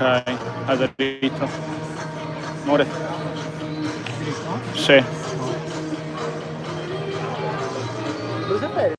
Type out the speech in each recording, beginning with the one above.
Ok, è dritto. Amore. Dritto? Sì. Cosa fai?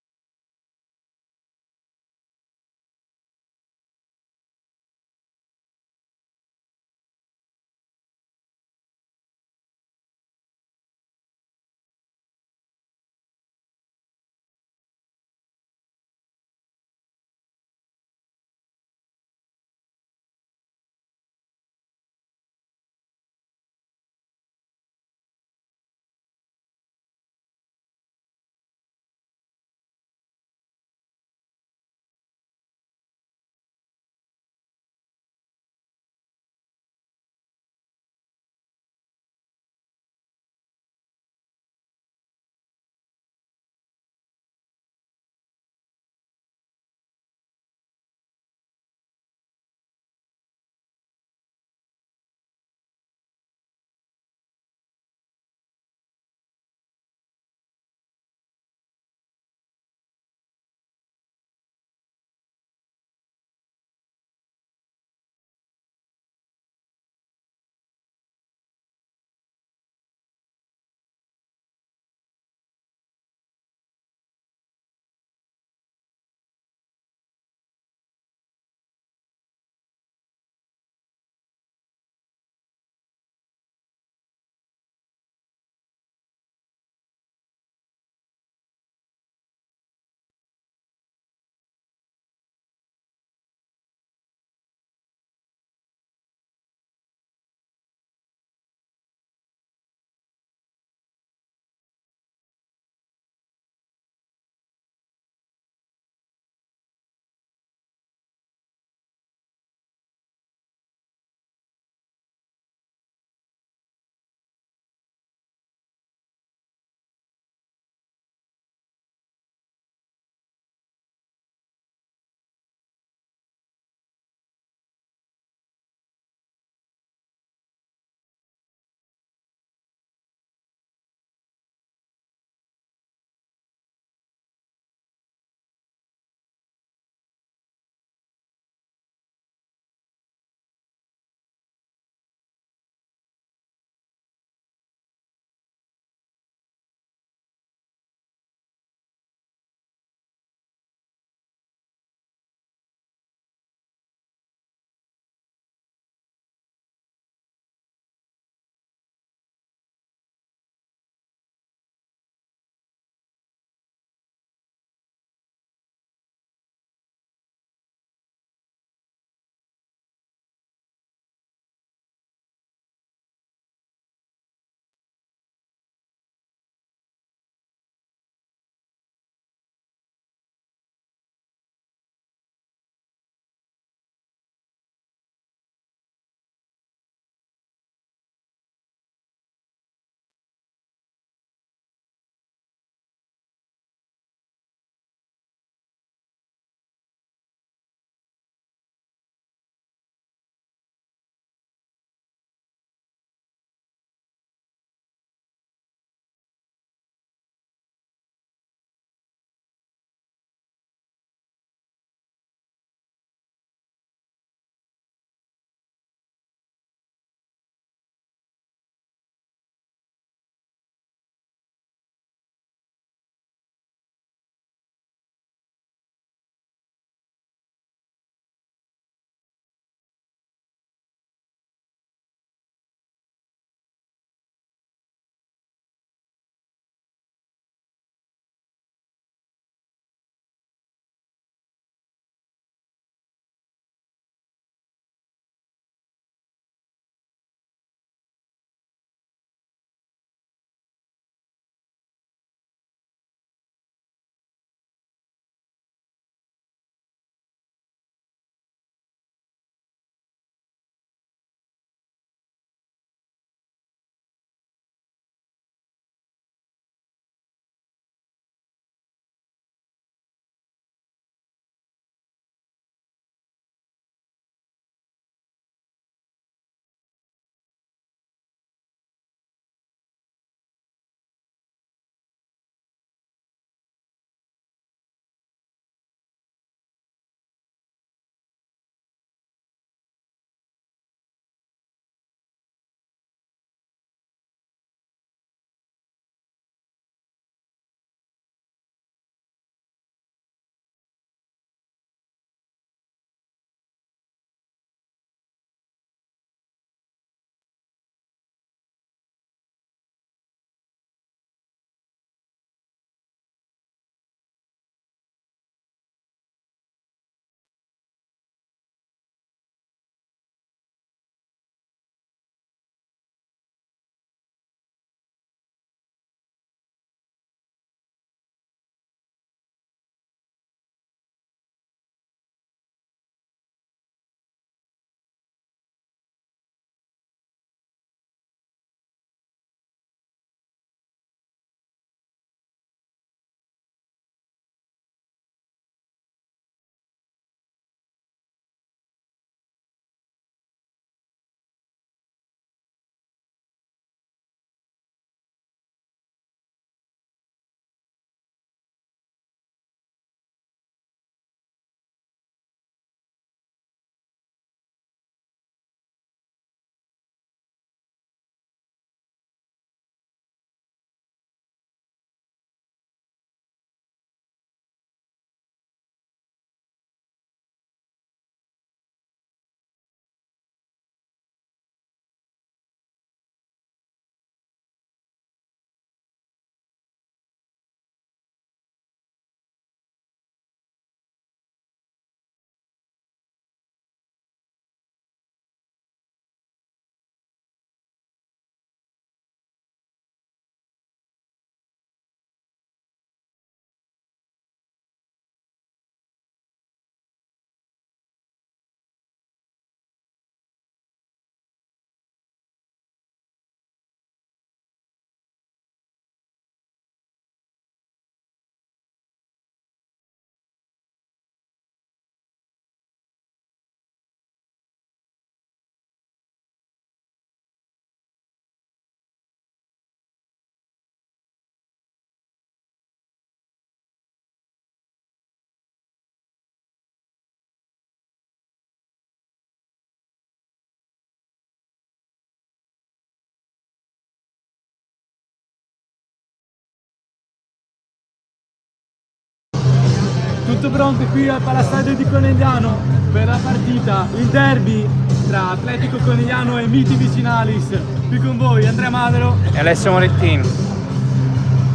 Tutto pronto qui al Palastadio di Conegliano per la partita, il derby tra Atletico Conegliano e Miti Vicinalis. Qui con voi Andrea Madero e Alessio Morettin.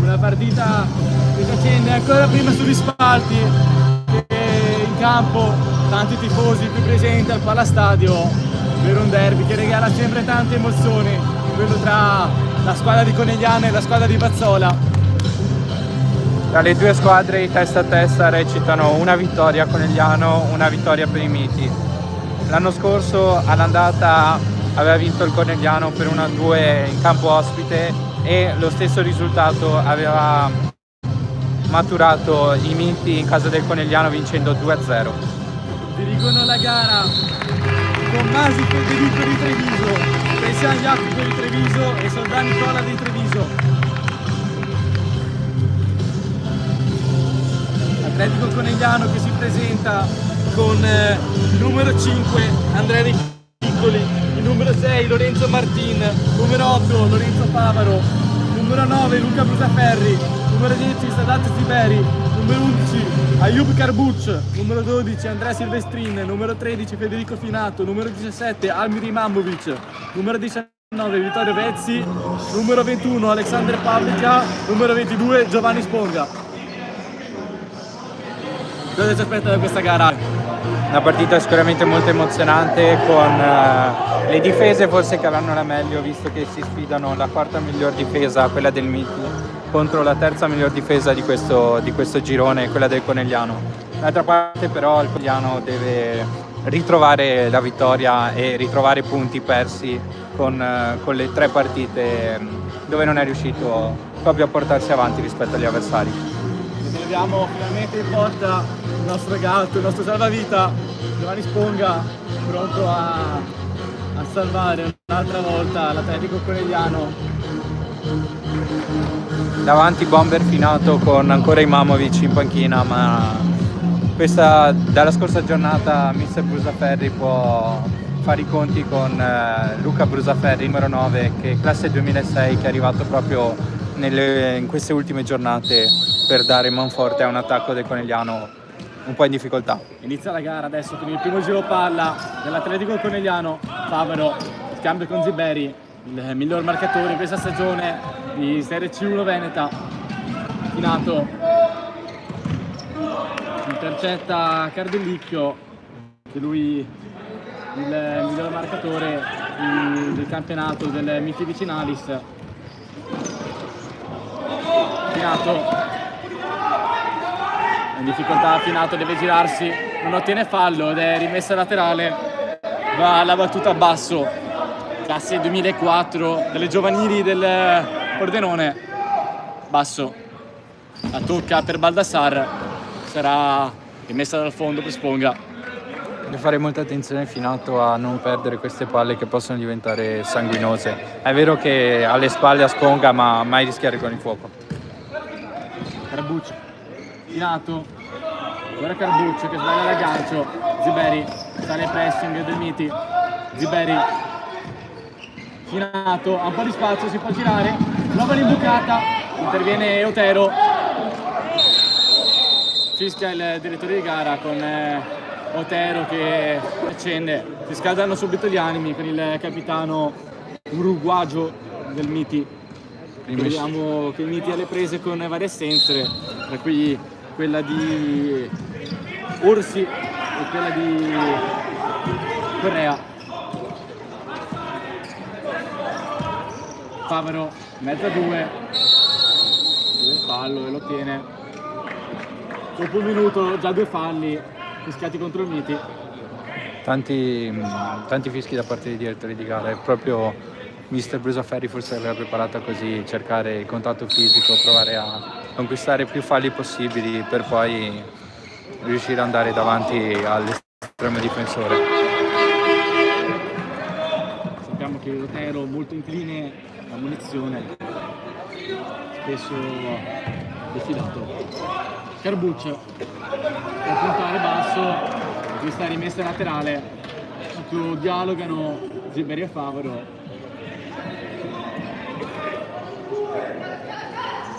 Una partita che si accende ancora prima sugli spalti e in campo tanti tifosi qui presenti al Palastadio per un derby che regala sempre tante emozioni, quello tra la squadra di Conegliano e la squadra di Vazzola. Tra le due squadre i testa a testa recitano una vittoria a Conegliano, una vittoria per i Miti. L'anno scorso all'andata aveva vinto il Conegliano per 1-2 in campo ospite e lo stesso risultato aveva maturato i Miti in casa del Conegliano vincendo 2-0. Dirigono la gara Tommasi Federico di Treviso, Cristian Jacopo di Treviso e Soldani Nicola di Treviso. Atletico Conegliano che si presenta con il numero 5 Andrea Piccoli, il numero 6 Lorenzo Martin, numero 8 Lorenzo Favaro, numero 9 Luca Brusaferri, numero 10 Sadat Ziberi, numero 11 Ayub Karbuc, numero 12 Andrea Silvestrin, numero 13 Federico Finato, numero 17 Almir Imamovic, numero 19 Vittorio Vezzi, numero 21 Alexander Pavlica, numero 22 Giovanni Sponga. Cosa ci aspetta da questa gara? Una partita sicuramente molto emozionante con le difese forse che avranno la meglio, visto che si sfidano la quarta miglior difesa, quella del Miti, contro la terza miglior difesa di questo girone, quella del Conegliano. D'altra parte però il Conegliano deve ritrovare la vittoria e ritrovare punti persi con le 3 partite dove non è riuscito proprio a portarsi avanti rispetto agli avversari. Abbiamo finalmente in porta il nostro gatto, il nostro salvavita, Giovanni Sponga, pronto a salvare un'altra volta l'Atletico Conegliano. Davanti Bomber Finato con ancora Imamovic in panchina, ma dalla scorsa giornata mister Brusaferri può fare i conti con Luca Brusaferri, numero 9, che classe 2006, che è arrivato proprio in queste ultime giornate per dare manforte a un attacco del Conegliano un po' in difficoltà. Inizia la gara adesso con il primo giro palla dell'Atletico Conegliano. Favaro, scambio con Ziberi, il miglior marcatore in questa stagione di Serie C1 Veneta. Finato intercetta Cardellicchio, che lui il miglior marcatore del campionato del Miti Vicinalis. Finato in difficoltà, Finato deve girarsi, non ottiene fallo ed è rimessa laterale, va alla battuta a basso, classe 2004 delle giovanili del Pordenone. Basso, la tocca per Baldassar, sarà rimessa dal fondo per Sponga. Deve fare molta attenzione Finato a non perdere queste palle che possono diventare sanguinose. È vero che ha le spalle a Sponga, ma mai rischiare con il fuoco. Carbuccio, Finato, ora Carbuccio che sbaglia l'aggancio, Ziberi, sale il pressing del Miti, Ziberi, Finato, ha un po' di spazio, si può girare, nuova l'imbucata, interviene Otero, fischia il direttore di gara con Otero che accende, si scaldano subito gli animi con il capitano uruguagio del Miti. Vediamo che il Miti ha le prese con varie assenze, tra cui quella di Orsi e quella di Correa. Favaro, mezza 2, il fallo e lo ottiene. Dopo un minuto già 2 falli fischiati contro il Miti. Tanti fischi da parte dei direttori di gara, è proprio mister Brusaferri forse l'aveva preparata così, cercare il contatto fisico, provare a conquistare più falli possibili per poi riuscire ad andare davanti all'estremo difensore. Sappiamo che Otero molto incline a munizione, spesso defilato. Carbuccio per puntare basso, questa rimessa laterale, proprio dialogano Ziberi e Favaro.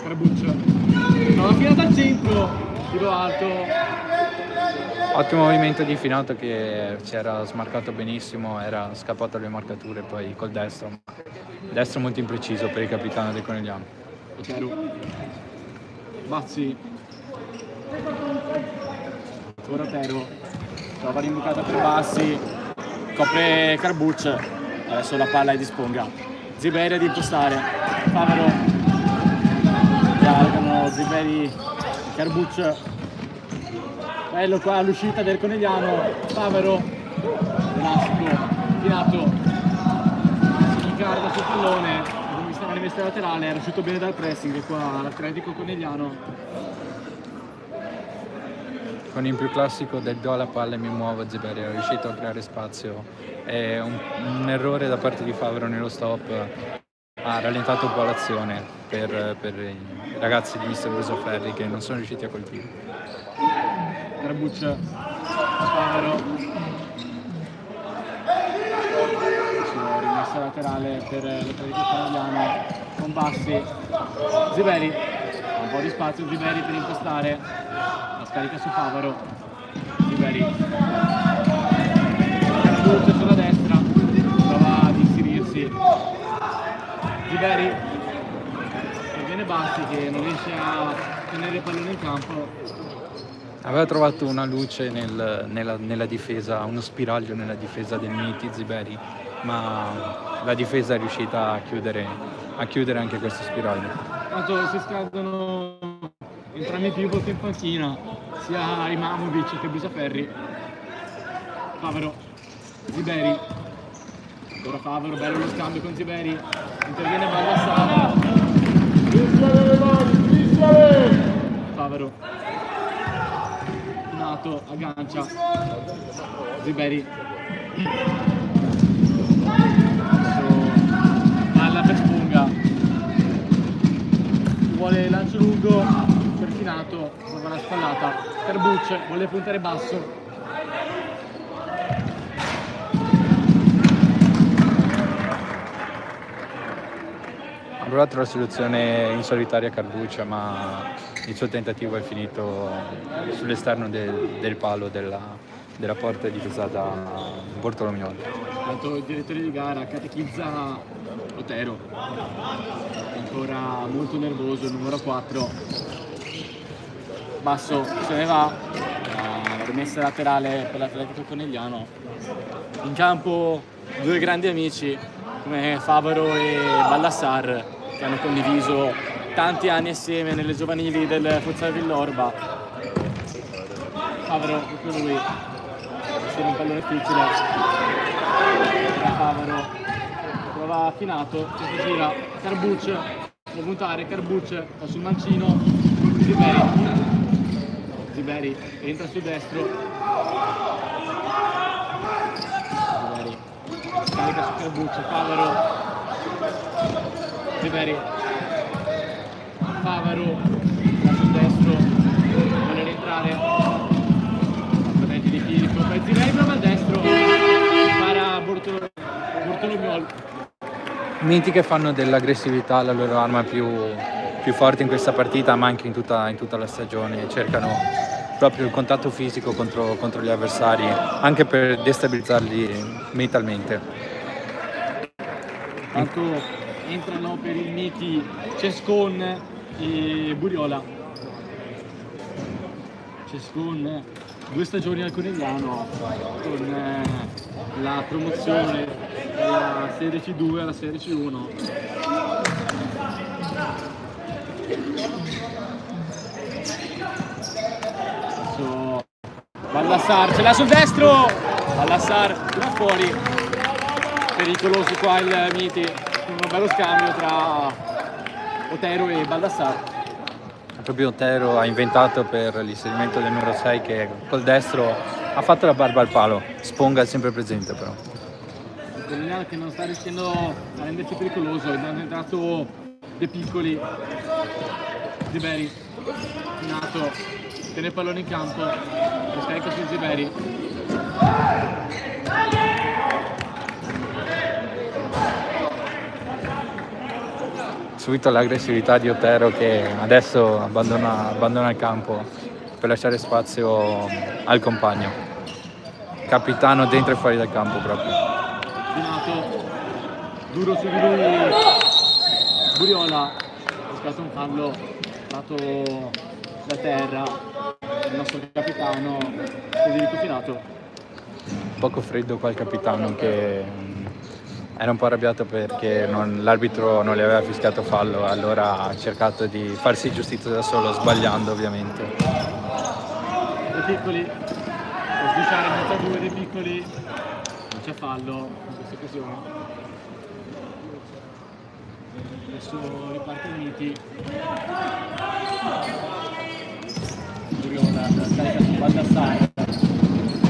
Carbuccio, no, la finata al centro, tiro alto, Ottimo movimento di Finato che si era smarcato benissimo, era scappato alle marcature poi col destro, ma destro molto impreciso per il capitano del Conegliano. Otero, Bazzi, ora Otero, trova l'imbucata per Bassi, copre Carbucci, adesso la palla è di Sponga, Ziberi ad impostare, Favaro, dialogano Ziberi e Carbucci. Bello qua l'uscita del Conegliano, Favaro, Elastico, Finato, si incarta sul pallone, come stava in veste laterale, era uscito bene dal pressing qua l'Atletico Conegliano. Con il più classico del do alla palla e mi muovo, Ziberi è riuscito a creare spazio, è un errore da parte di Favaro nello stop, ha rallentato un po' l'azione per i ragazzi di Mister Brusaferri che non sono riusciti a colpire. Carbucci, Favaro, rimessa laterale per l'Atletico Conegliano con Bassi, Ziberi, un po' di spazio Ziberi per impostare, la scarica su Favaro, Ziberi, Carbucci sulla destra, prova ad inserirsi, Ziberi, e viene Bassi che non riesce a tenere il pallone in campo. Aveva trovato una luce nella difesa, uno spiraglio nella difesa del Miti Ziberi, ma la difesa è riuscita a chiudere anche questo spiraglio. Tanto si scaldano entrambi i pivot in panchina, sia Imamovic che Brusaferri. Favaro, Ziberi, ancora Favaro, bello lo scambio con Ziberi, interviene Baldassarra. Favaro, Nato, aggancia, Ziberi, palla per Sponga, vuole lancio lungo per Finato, trova la spallata, Carbucci vuole puntare basso, Ha provato la soluzione in solitaria Carbuccia, ma il suo tentativo è finito sull'esterno del palo della porta difesa da Bortolomioli. tanto il direttore di gara catechizza Otero, ancora molto nervoso, il numero 4, basso, se ne va, la rimessa laterale per l'Atletico Conegliano, in campo due grandi amici come Favaro e Baldassar che hanno condiviso tanti anni assieme nelle giovanili del Futsal Villorba. Favaro, proprio lui, è un pallone difficile, Favaro prova Finato, che si gira, Carbucci, può puntare, Carbucci va sul mancino, Ziberi entra sul destro, Ziberi scarica su Carbucci, Favaro, Ziberi, Favaro va sul destro, vuole rientrare, apponenti di Filippo, poi Ziberi prova al destro, para Bortolomioli. Miti che fanno dell'aggressività la loro arma più forte in questa partita, ma anche in tutta la stagione, cercano proprio il contatto fisico contro gli avversari, anche per destabilizzarli mentalmente. Tanto entrano per il Miti Cescon e Buriola. Cescon 2 stagioni al Conegliano con la promozione dalla Serie C2 alla Serie C1. Adesso Baldassar ce l'ha sul destro, Baldassar tira fuori, pericoloso qua il Miti, un bello scambio tra Otero e Baldassar. Proprio Otero ha inventato per l'inserimento del numero 6 che col destro ha fatto la barba al palo. Sponga è sempre presente però. Il Conegliano che non sta rischiando a rendersi pericoloso, abbiamo entrato De Piccoli, Ziberi, Finato, tiene il pallone in campo, lo scarica su Ziberi. Subito l'aggressività di Otero che adesso abbandona il campo per lasciare spazio al compagno. Capitano dentro e fuori dal campo proprio. Donato, duro su di lui, Buriola, ha scattato un fallo dato da terra, il nostro capitano Federico Finato. Poco freddo qua il capitano che era un po' arrabbiato perché l'arbitro non le aveva fischiato fallo, allora ha cercato di farsi giustizia da solo, sbagliando ovviamente. Dei piccoli, può sbusciare in mezzo a due dei piccoli, non c'è fallo in questa occasione. Adesso riparte Miti. Buriola, scarica su Baldassar.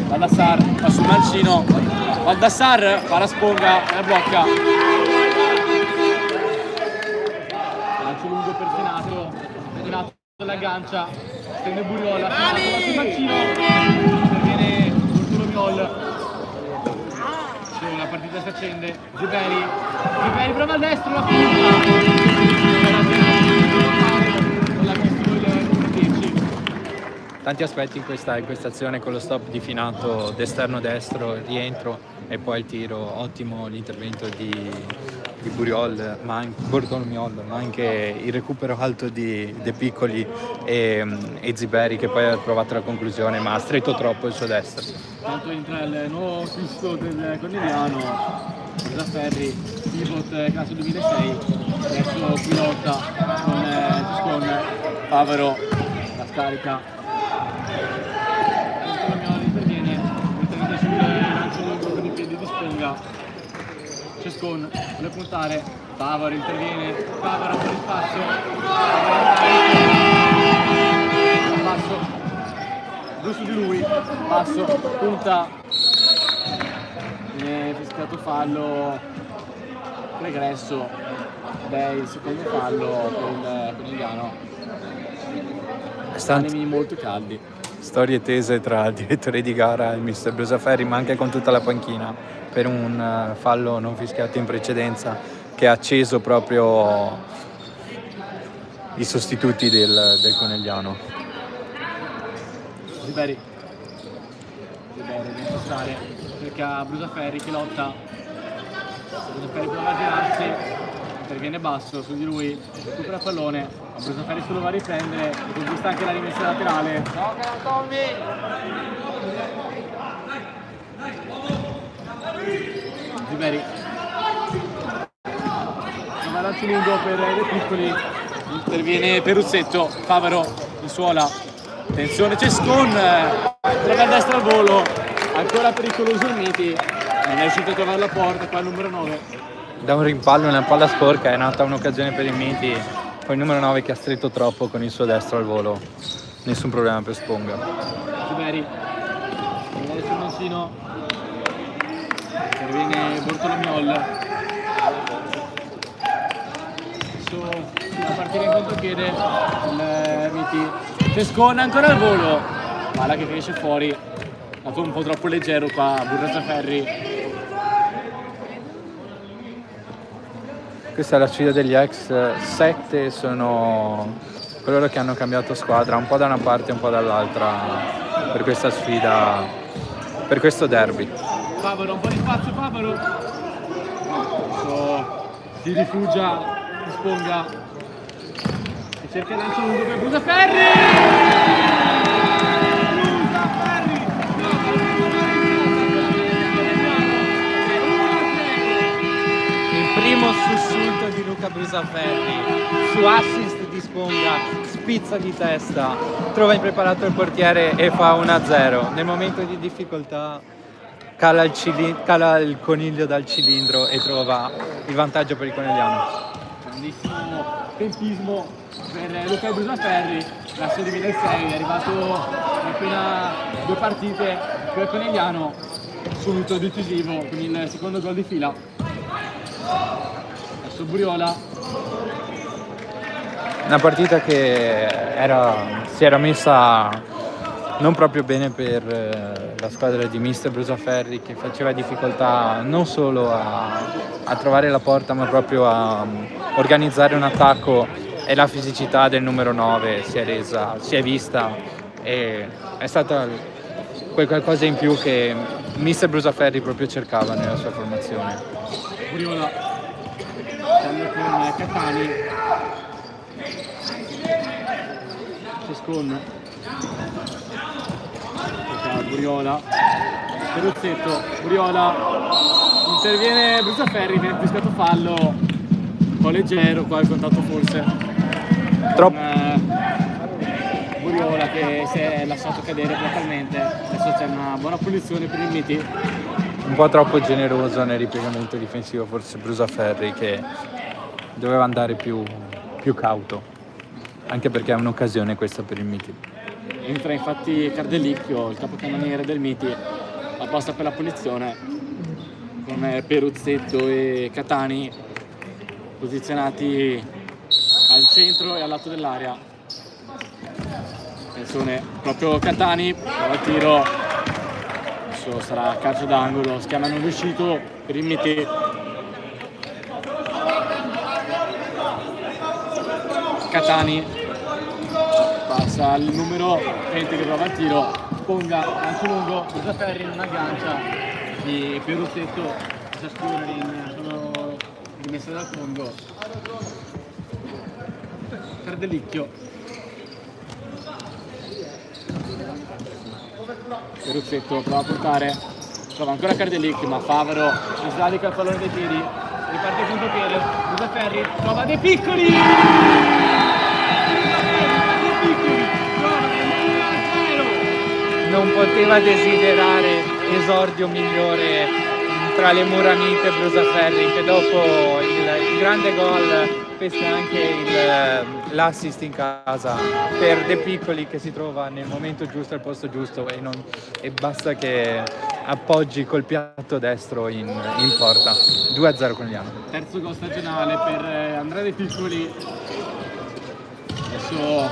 Baldassar fa sul mancino. Baldassar fa la sponda e la blocca. Lancio lungo per Finato. Finato l'aggancia. Stende Buriola. Finato va sul mancino. Interviene Bartolomiol. La partita si accende. Ziberi prova al destro, la non l'ha visto il numero 10. Tanti aspetti in questa azione con lo stop di Finato d'esterno destro, il rientro e poi il tiro. Ottimo l'intervento di Bartolomiol, ma anche il recupero alto di De Piccoli e Ziberi, che poi ha provato la conclusione ma ha stretto troppo il suo destro. Tanto entra il nuovo acquisto del Corneliano, Ferri, pivot classe 2006, adesso pilota con Favaro, la scarica. Bartolomiol interviene sul lancio lungo con i piedi di Sponga. Cescon vuole puntare, Favaro interviene, Favaro per il passo, passo, giusto di lui, passo, punta, viene fischiato fallo, pregresso, ed è il secondo fallo per il Conigliano. Animi molto caldi. Storie tese tra il direttore di gara e il mister Brusaferri, ma anche con tutta la panchina, per un fallo non fischiato in precedenza che ha acceso proprio i sostituti del Conegliano. Ziberi deve passare, cerca Brusaferri che lotta. Brusaferri prova a girarsi, interviene basso su di lui, recupera il pallone, ma Brusaferri solo va a riprendere e conquista anche la rimessa laterale. Ziberi prova lancio lungo per De Piccoli, interviene Peruzzetto, Favaro in suola, attenzione Cescon, trova a destra al volo, ancora pericoloso il Miti, non è riuscito a trovare la porta, qua il numero 9. Da un rimpallo, una palla sporca, è nata un'occasione per il Miti, poi il numero 9 che ha stretto troppo con il suo destro al volo, nessun problema per Sponga. Ziberi sul mancino, interviene Bartolomiol, adesso a partire in contropiede il Miti, Cescon ancora al volo, palla che finisce fuori, dato un po' troppo leggero qua Brusaferri. Questa è la sfida degli ex, 7 sono coloro che hanno cambiato squadra, un po' da una parte e un po' dall'altra per questa sfida, per questo derby. Favaro, un po' di spazio Favaro, adesso si rifugia, si Sponga e cerca il lancio lungo per Brusaferri! Primo sussulto di Luca Brusaferri su assist di Sponga, spizza di testa, trova impreparato il portiere e fa 1-0. Nel momento di difficoltà cala il coniglio dal cilindro e trova il vantaggio per il Conegliano. Grandissimo tempismo per Luca Brusaferri, classe 2006, è arrivato appena 2 partite per il Conegliano, subito decisivo con il secondo gol di fila. Adesso Buriola, Una partita che si era messa non proprio bene per la squadra di mister Brusaferri, che faceva difficoltà non solo a trovare la porta ma proprio a organizzare un attacco, e la fisicità del numero 9 si è vista e è stata quel qualcosa in più che mister Brusaferri proprio cercava nella sua formazione. Buriola stanno con Catani, Cescon, Buriola, Peruzzetto, Buriola, interviene Brusaferri, viene pescato fallo, un po' leggero qua il contatto forse. Buriola che si è lasciato cadere totalmente, adesso c'è una buona punizione per il Miti. Un po' troppo generoso nel ripiegamento difensivo forse Brusaferri, che doveva andare più cauto, anche perché è un'occasione questa per il Miti. Entra infatti Cardellicchio, il capocannoniere del Miti, apposta per la punizione, con Peruzzetto e Catani posizionati al centro e al lato dell'area. Attenzione, proprio Catani, prova il tiro, adesso sarà calcio d'angolo, schema non riuscito per il Miti. Catani passa al numero 20 che prova il tiro, Sponga, lancio lungo, Brusaferri in una aggancia di Peruzzetto, ciascuno sono rimesse dal fondo. Cardellicchio, Peruzzetto prova a portare, trova ancora Cardellicchio, ma Favaro si sradica il pallone dei piedi, riparte il contropiede, Brusaferri trova dei piccoli! Non poteva desiderare esordio migliore tra le mura amiche Brusaferri, che dopo il grande gol pesca anche l'assist in casa per De Piccoli, che si trova nel momento giusto al posto giusto e basta che appoggi col piatto destro in porta. 2-0 con Liano. Terzo gol stagionale per Andrea De Piccoli. Adesso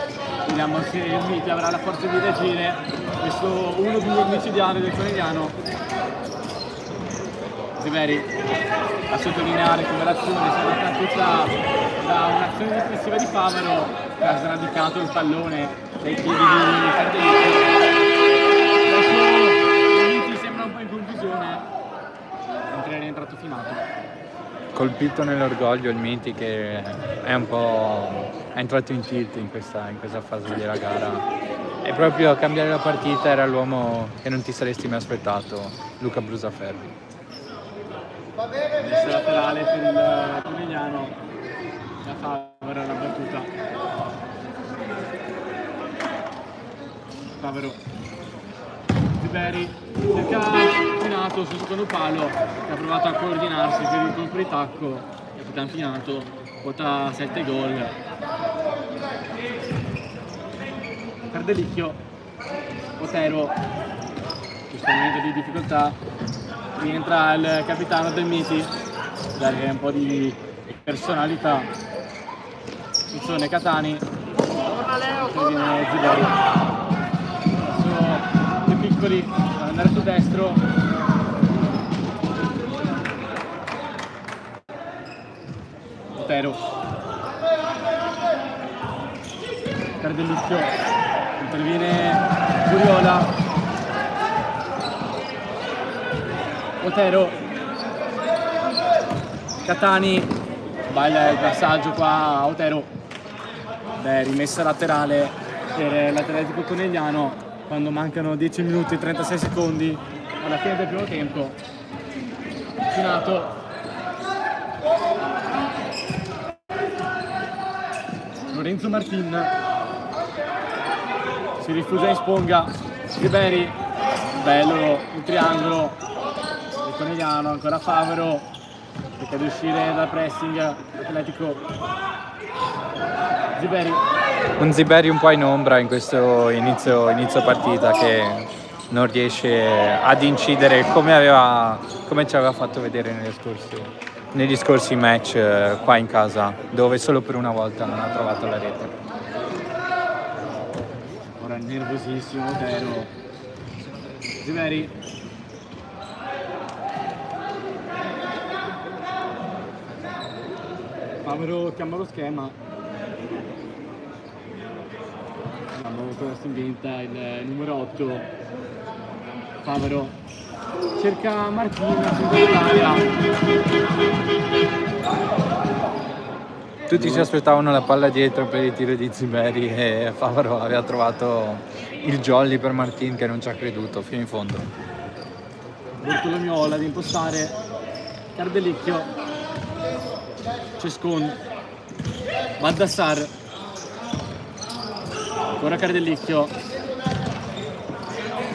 vediamo se il Miti avrà la forza di reagire questo 1-2 micidiale del Conegliano. Ziveri a sottolineare come l'azione sia stata tutta da un'azione difensiva di Favaro, che ha sradicato il pallone dai piedi di Cardellicchio. Adesso il Miti sembra un po' in confusione, mentre è rientrato Fimato. Colpito nell'orgoglio il Miti, che è entrato in tilt in questa fase della gara, e proprio a cambiare la partita era l'uomo che non ti saresti mai aspettato, Luca Brusaferri. Messa laterale per il Conegliano, la Favaro alla battuta. Favaro, Ziberi cerca Finato sul secondo palo, che ha provato a coordinarsi per il colpo di tacco. Capitan Finato quota 7 gol. Cardellicchio, Otero, questo momento di difficoltà, rientra il capitano del Miti, dare un po' di personalità. Attenzione Catani, poi viene Ziberi. Adesso De Piccoli ad andare su destro. Otero, Cardellicchio, interviene Buriola. Otero, Catani, sbaglia il passaggio qua a Otero. Rimessa laterale per l'Atletico Conegliano quando mancano 10 minuti e 36 secondi alla fine del primo tempo. Finato, Lorenzo Martin si rifugia in Sponga, Ziberi, bello il triangolo, il Conegliano, ancora Favaro, cerca di uscire dal pressing Atletico. Ziberi. Un Ziberi un po' in ombra in questo inizio partita, che non riesce ad incidere come ci aveva fatto vedere negli scorsi match qua in casa, dove solo per una volta non ha trovato la rete. Ora nervosissimo Otero. Ziberi. Favaro cambia lo schema. Vediamo cosa si inventa il numero 8 Favaro, cerca Martina sull'area. Tutti si aspettavano la palla dietro per il tiro di Ziberi e Favaro aveva trovato il jolly per Martin che non ci ha creduto fino in fondo. Bortolomeo ad impostare, Cardelicchio, Cescon, Baldassar, ancora Cardelicchio,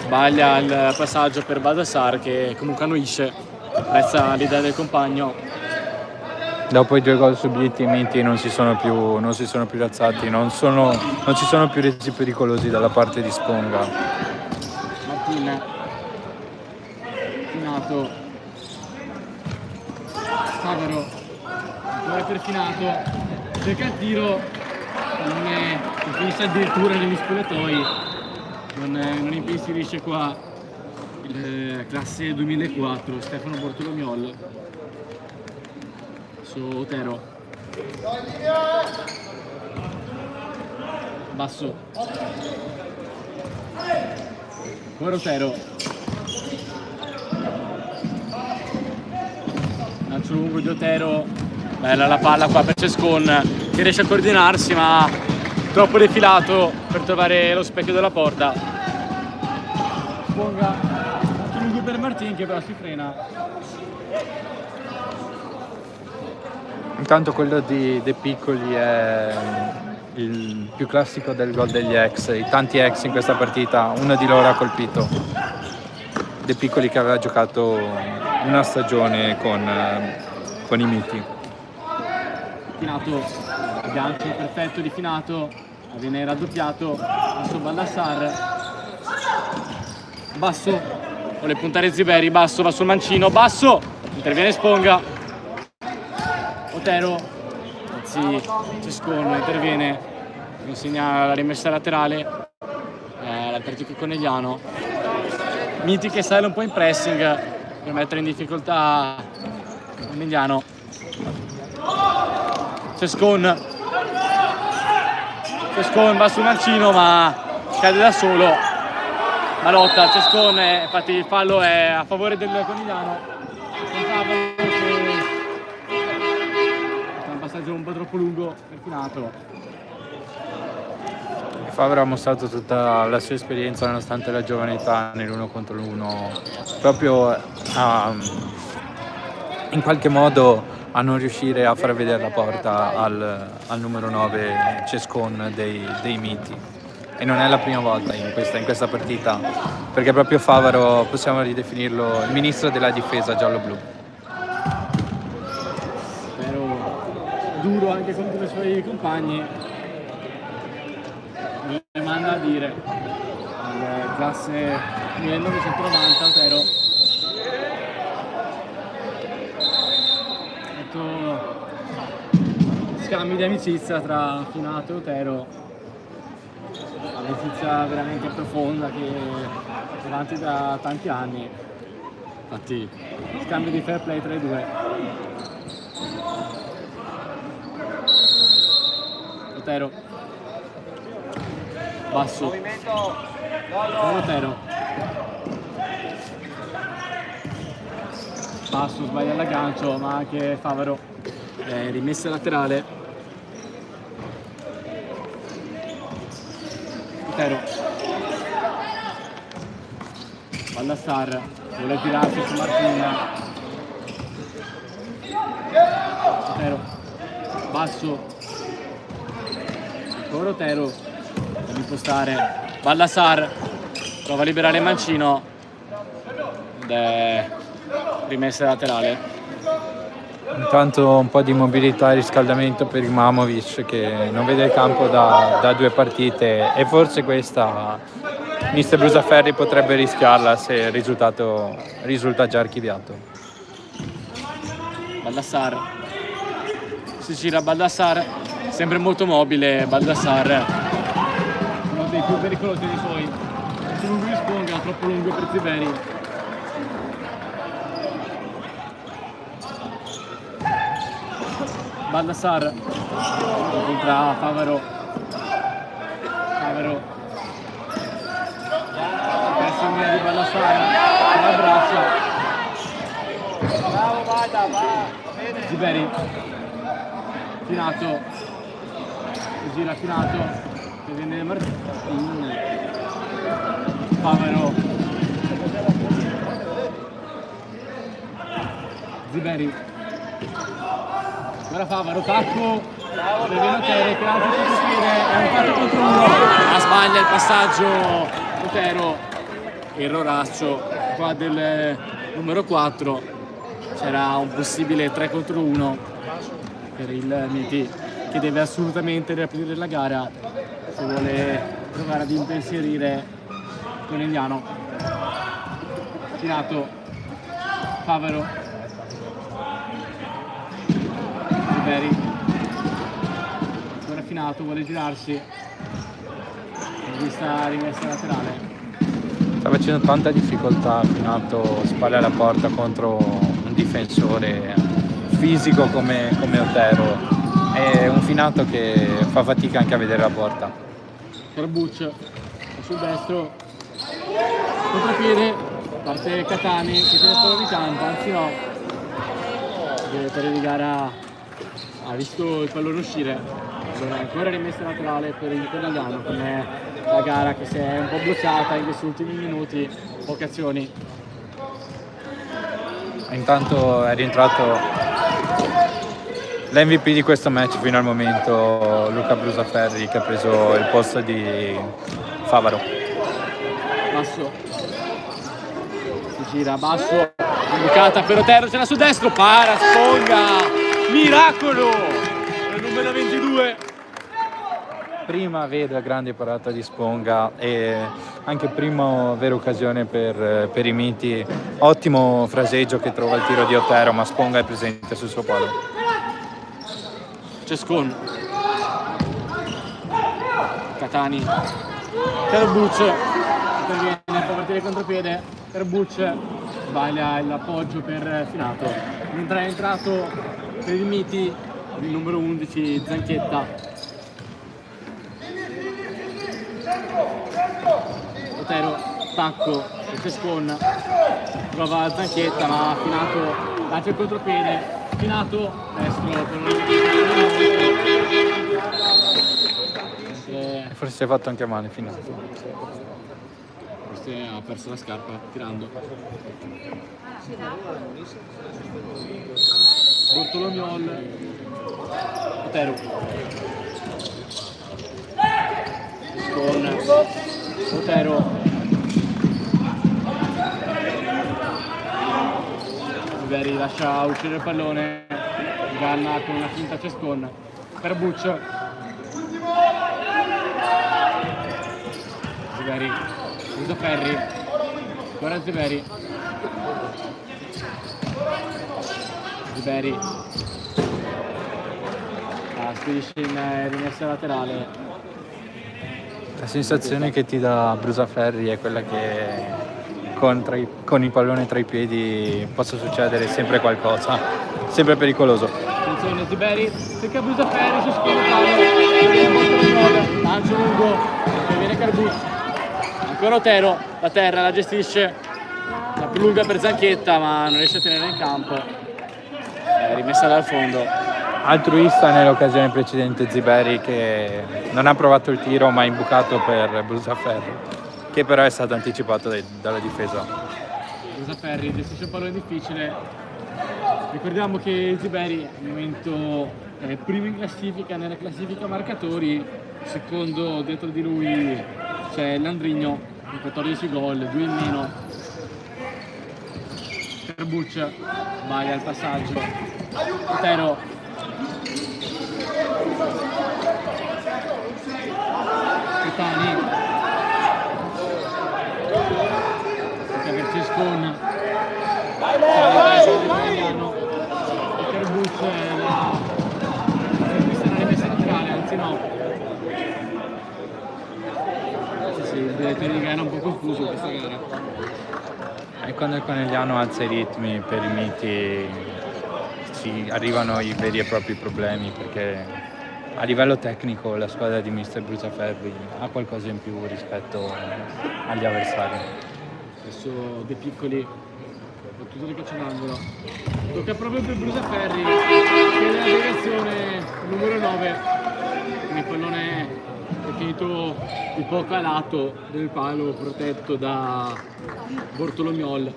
sbaglia il passaggio per Baldassar che comunque annuisce, resta l'idea del compagno. Dopo i 2 gol subiti i Miti non si sono più rialzati, non si sono più resi pericolosi dalla parte di Sponga. Martin, Finato, Favaro, ancora per Finato, cerca il tiro, che finisce addirittura negli spogliatoi, non impensierisce qua il classe 2004 Stefano Bortolomiol su Otero. Basso, ancora Otero, lancio lungo di Otero, bella la palla qua per Cescon che riesce a coordinarsi ma troppo defilato per trovare lo specchio della porta. Sponga, lancio lungo per Martin che però si frena. Intanto quello di De Piccoli è il più classico del gol degli ex, i tanti ex in questa partita, uno di loro ha colpito. De Piccoli che aveva giocato una stagione con i Miti. Finato, gancio perfetto di Finato, viene raddoppiato, basso Baldassar, basso, vuole puntare Ziberi, basso, va sul mancino, basso, interviene Sponga. Otero, anzi Cescon interviene, consegna la rimessa laterale, la partita Conegliano. Miti che sale un po' in pressing per mettere in difficoltà Conegliano. Cescon va sul mancino ma cade da solo, ma lotta Cescon, infatti il fallo è a favore del Conegliano. Un po' troppo lungo per Finato. Favaro ha mostrato tutta la sua esperienza nonostante la giovane età nell'1 contro l'1, proprio in qualche modo a non riuscire a far vedere la porta al numero 9 Cescon dei Miti, e non è la prima volta in questa partita, perché proprio Favaro possiamo ridefinirlo il ministro della difesa giallo-blu. Duro anche contro i suoi compagni, le manda a dire al classe 1990 Otero. Scambi di amicizia tra Finato e Otero, amicizia veramente profonda che è avanti da tanti anni, infatti scambi di fair play tra i due. Otero, basso, Otero, basso, sbaglia l'aggancio ma anche Favaro, rimessa laterale. Otero, Baldassar, vuole tirarsi su Martina. Otero, basso, Otero per impostare Baldassar, prova a liberare Mancino ed è rimessa laterale. Intanto un po' di mobilità e riscaldamento per Imamovic che non vede il campo da 2 partite, e forse questa mister Brusaferri potrebbe rischiarla se il risultato risulta già archiviato. Baldassar, si gira Baldassar, sempre molto mobile Baldassar, uno dei più pericolosi dei suoi. Troppo lungo di Sponga, troppo lungo per Ziberi. Baldassar contra Favaro, Sara, l'abbraccia. Ziberi, Finato, gira Finato, che viene Martin, Favaro, Ziberi, ora Favaro, tacco, per Otero, che altro può uscire, è un 4 contro 1, ma sbaglia il passaggio Otero, erroraccio qua del numero 4, c'era un possibile 3 contro 1 per il Miti, che deve assolutamente riaprire la gara se vuole provare ad impensierire Conegliano. Finato, Favaro, Ziberi, ancora Finato, vuole girarsi, vista rimessa laterale. Sta facendo tanta difficoltà Finato, spalle alla porta contro un difensore fisico come Otero. È un Finato che fa fatica anche a vedere la porta. Carbuccio sul destro, contropiede, parte Catani che tiene fuori di campo, anzi no, il direttore di gara ha visto il pallone uscire, allora ancora rimessa laterale per il Conegliano, come la gara che si è un po' bloccata in questi ultimi minuti, poche azioni. Intanto è rientrato l'MVP di questo match fino al momento, Luca Brusaferri, che ha preso il posto di Favaro. Basso, si gira basso, indicata per Otero, c'era sul destro, para, sponga, miracolo, il numero 22. Prima vera grande parata di Sponga e anche prima vera occasione per i Miti, ottimo fraseggio che trova il tiro di Otero, ma Sponga è presente sul suo palo. Cescon, Catani, Carbuccio, interviene, può partire il contropiede, Carbuccio sbaglia l'appoggio per Finato, mentre è entrato per il Miti il numero 11 Zanchetta. Otero, tacco, Cescon, trova Zanchetta, ma Finato lancia il contropiede. Finato, destro per Forse si è fatto anche male Finato. forse ha perso la scarpa tirando. Bortolognol, Otero, con Otero, Ziberi lascia uscire il pallone, Ganna con una finta Cescon per Buccio, Ziberi, Brusaferri, ancora Ziberi, Ziberi, spedisce in rimessa laterale. La sensazione che ti dà Brusaferri è quella che con il pallone tra i piedi possa succedere sempre qualcosa, sempre pericoloso. Attenzione Ziberi, secca Brusaferri, si schiena il palo, viene Bortolognol, lancio lungo, viene Carbuccio, ancora Otero, la terra la gestisce, la più lunga per Zanchetta ma non riesce a tenere in campo, rimessa dal fondo. Altruista nell'occasione precedente Ziberi, che non ha provato il tiro ma ha imbucato per Brusaferri, che però è stato anticipato dalla difesa. Brusaferri gestisce un pallone difficile. Ricordiamo che Ziberi al momento è primo in classifica, nella classifica marcatori, secondo dietro di lui c'è Landrigno con 14 gol, 2 in meno. Carbuccia sbaglia il passaggio, Otero, Catani, per Cescon, Carbuccia questa è una rimessa laterale, anzi no. Sì, il direttore di gara è un po' confuso questa gara. E quando il Conegliano alza i ritmi per i Miti arrivano i veri e propri problemi, perché a livello tecnico la squadra di Mister Brusaferri ha qualcosa in più rispetto agli avversari. Adesso De Piccoli, battuto di calcio d'angolo. Tocca proprio per Brusaferri, che è nella direzione numero 9. Quindi il pallone è finito un po' calato del palo protetto da Bortolomiol.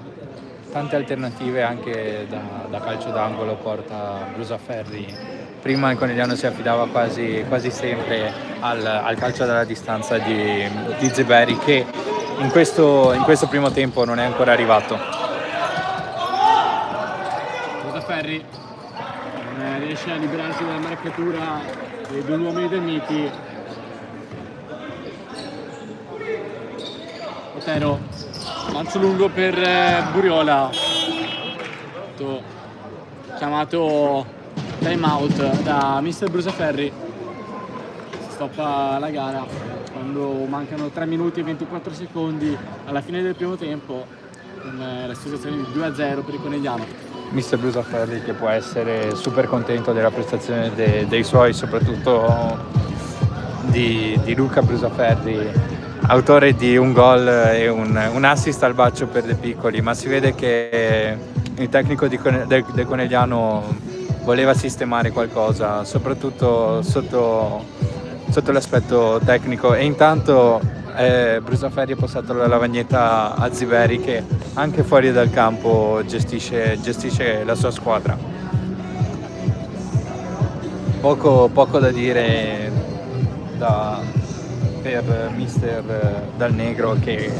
Tante alternative anche da calcio d'angolo porta Brusaferri. Prima il Conegliano si affidava quasi sempre al calcio dalla distanza di Zeberi, che in questo primo tempo non è ancora arrivato. Brusaferri riesce a liberarsi dalla marcatura dei due uomini del Miti. Otero, lancio lungo per Buriola, chiamato time out da mister Brusaferri. Si stoppa la gara quando mancano 3 minuti e 24 secondi alla fine del primo tempo, con la situazione di 2-0 per il Conegliano. Mister Brusaferri che può essere super contento della prestazione dei suoi, soprattutto di Luca Brusaferri, autore di un gol e un assist al bacio per De Piccoli, ma si vede che il tecnico del Conegliano voleva sistemare qualcosa, soprattutto sotto l'aspetto tecnico, e intanto Brusaferri ha passato la lavagnetta a Zeberi, che anche fuori dal campo gestisce la sua squadra. Poco da dire per mister Dal Negro, che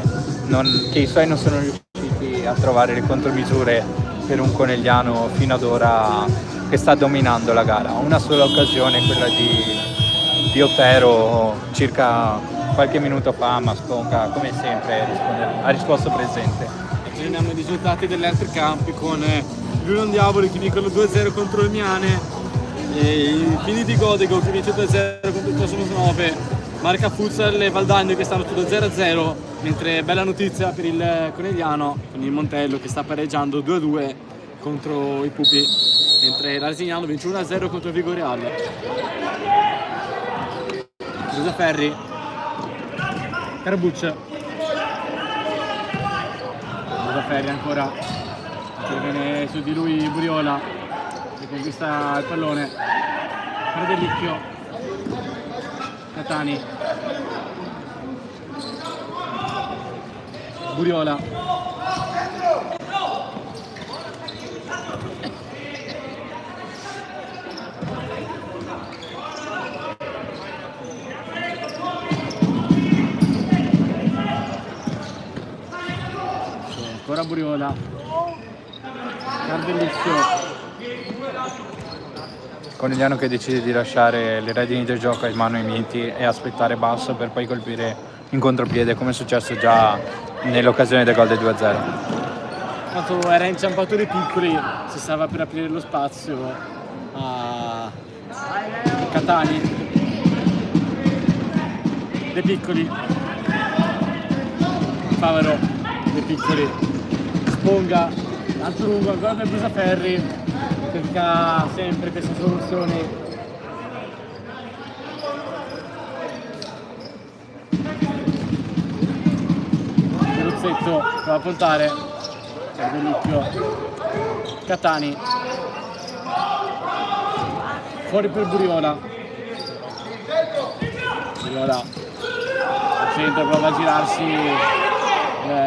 i suoi non sono riusciti a trovare le contromisure per un Conegliano fino ad ora che sta dominando la gara. Una sola occasione, quella di Otero, circa qualche minuto fa, ma Sponga come sempre ha risposto presente. Vediamo i risultati degli altri campi, con l'Union Diavoli che vincono 2-0 contro il Miane, e i fini di Godego che vince 2-0 contro il Cosmo 9, Marca Futsal e Valdagno che stanno tutto 0-0, mentre bella notizia per il Conegliano con il Montello che sta pareggiando 2-2 contro i Pupi, mentre l'Arsignano vince 1-0 contro il Vigoreal. Brusaferri, Carabuccia, Brusaferri ancora, interviene su di lui Buriola che conquista il pallone, Predelicchio, Catani, Buriola, ancora Buriola, Cardellicchio, Conegliano che decide di lasciare le redini del gioco in mano ai Miti e aspettare basso per poi colpire in contropiede, come è successo già nell'occasione del gol del 2-0. Quando era inciampato De Piccoli, si stava per aprire lo spazio a Catani, De Piccoli, Favaro, De Piccoli, Sponga, lancio lungo ancora per Brusaferri, cerca sempre queste soluzioni. Ruzzetto prova a puntare, Cardellicchio, Catani, fuori per Buriola, Buriola al centro, prova a girarsi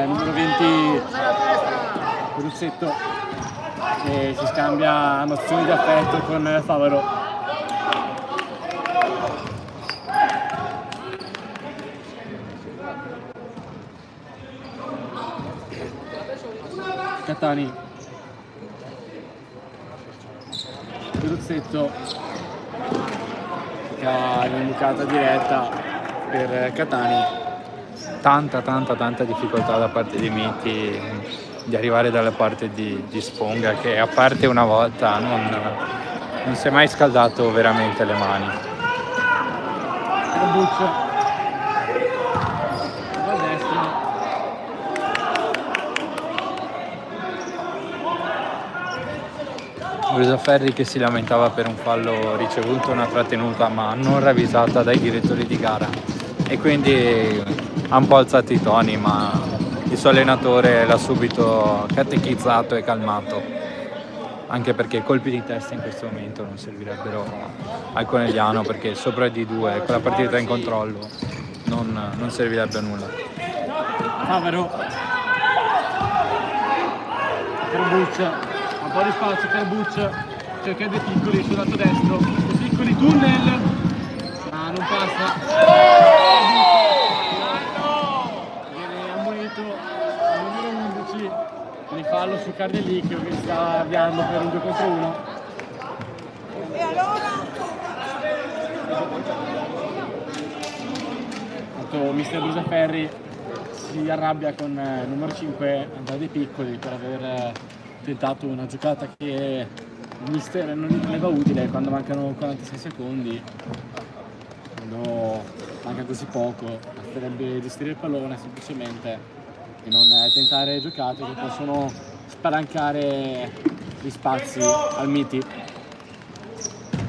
numero 20 Ruzzetto, che si scambia nozioni di affetto con Favaro. Catani, Ruzzetto che ha un'imbucata diretta per Catani. Tanta difficoltà da parte dei Miti di arrivare dalla parte di Sponga, che a parte una volta non si è mai scaldato veramente le mani. Buccia a destra, Brusaferri che si lamentava per un fallo ricevuto, una trattenuta ma non ravvisata dai direttori di gara, e quindi ha un po' alzato i toni, ma il suo allenatore l'ha subito catechizzato e calmato, anche perché colpi di testa in questo momento non servirebbero al Conegliano, perché sopra di 2 con la partita in controllo non servirebbe a nulla. Favaro, Carbuccia, un po' di spazio, Carbuccia cerca dei piccoli sul lato destro, dei piccoli tunnel, ma non passa. Viene ammonito il numero 11, di fallo su Cardellicchio che sta avviando per un 2 contro 1. Mister Brusaferri si arrabbia con il numero 5 Andrea De Piccoli per aver tentato una giocata che il mister non riteneva utile quando mancano 46 secondi, quando manca così poco. Basterebbe gestire il pallone semplicemente e non tentare giocate che possono spalancare gli spazi al Miti.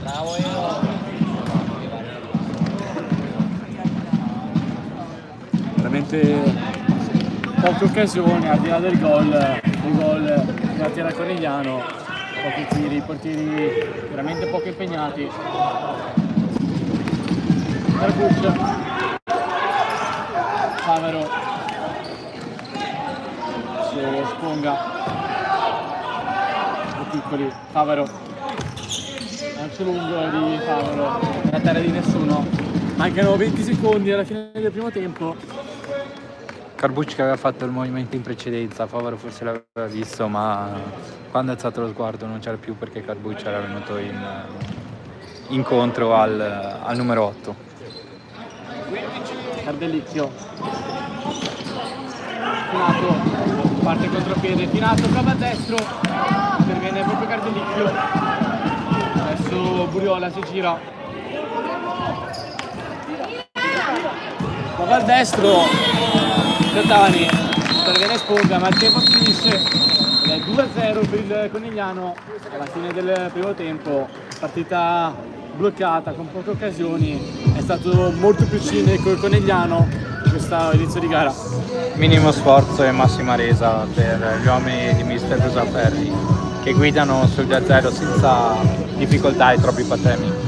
Bravo veramente poche occasioni al di là del gol tirati da Conegliano, pochi tiri, portieri veramente poco impegnati. Carbuccia, Favaro, Sponga, piccoli, Favaro, lancio lungo di Favaro, la terra di nessuno, mancano 20 secondi alla fine del primo tempo. Carbucci che aveva fatto il movimento in precedenza, Favaro forse l'aveva visto, ma quando ha alzato lo sguardo non c'era più, perché Carbucci era venuto incontro al numero 8. Cardellicchio, Finato, parte contropiede, Finato prova a destro, interviene proprio Cardellicchio, adesso Buriola si gira, prova al destro, Catani, interviene Sponga, ma il tempo finisce, ed è 2-0 per il Conegliano alla fine del primo tempo, partita bloccata con poche occasioni, è stato molto più cinico il Conegliano in questo inizio di gara. Minimo sforzo e massima resa per gli uomini di mister Brusaferri, che guidano sul 2-0 senza difficoltà e troppi patemi.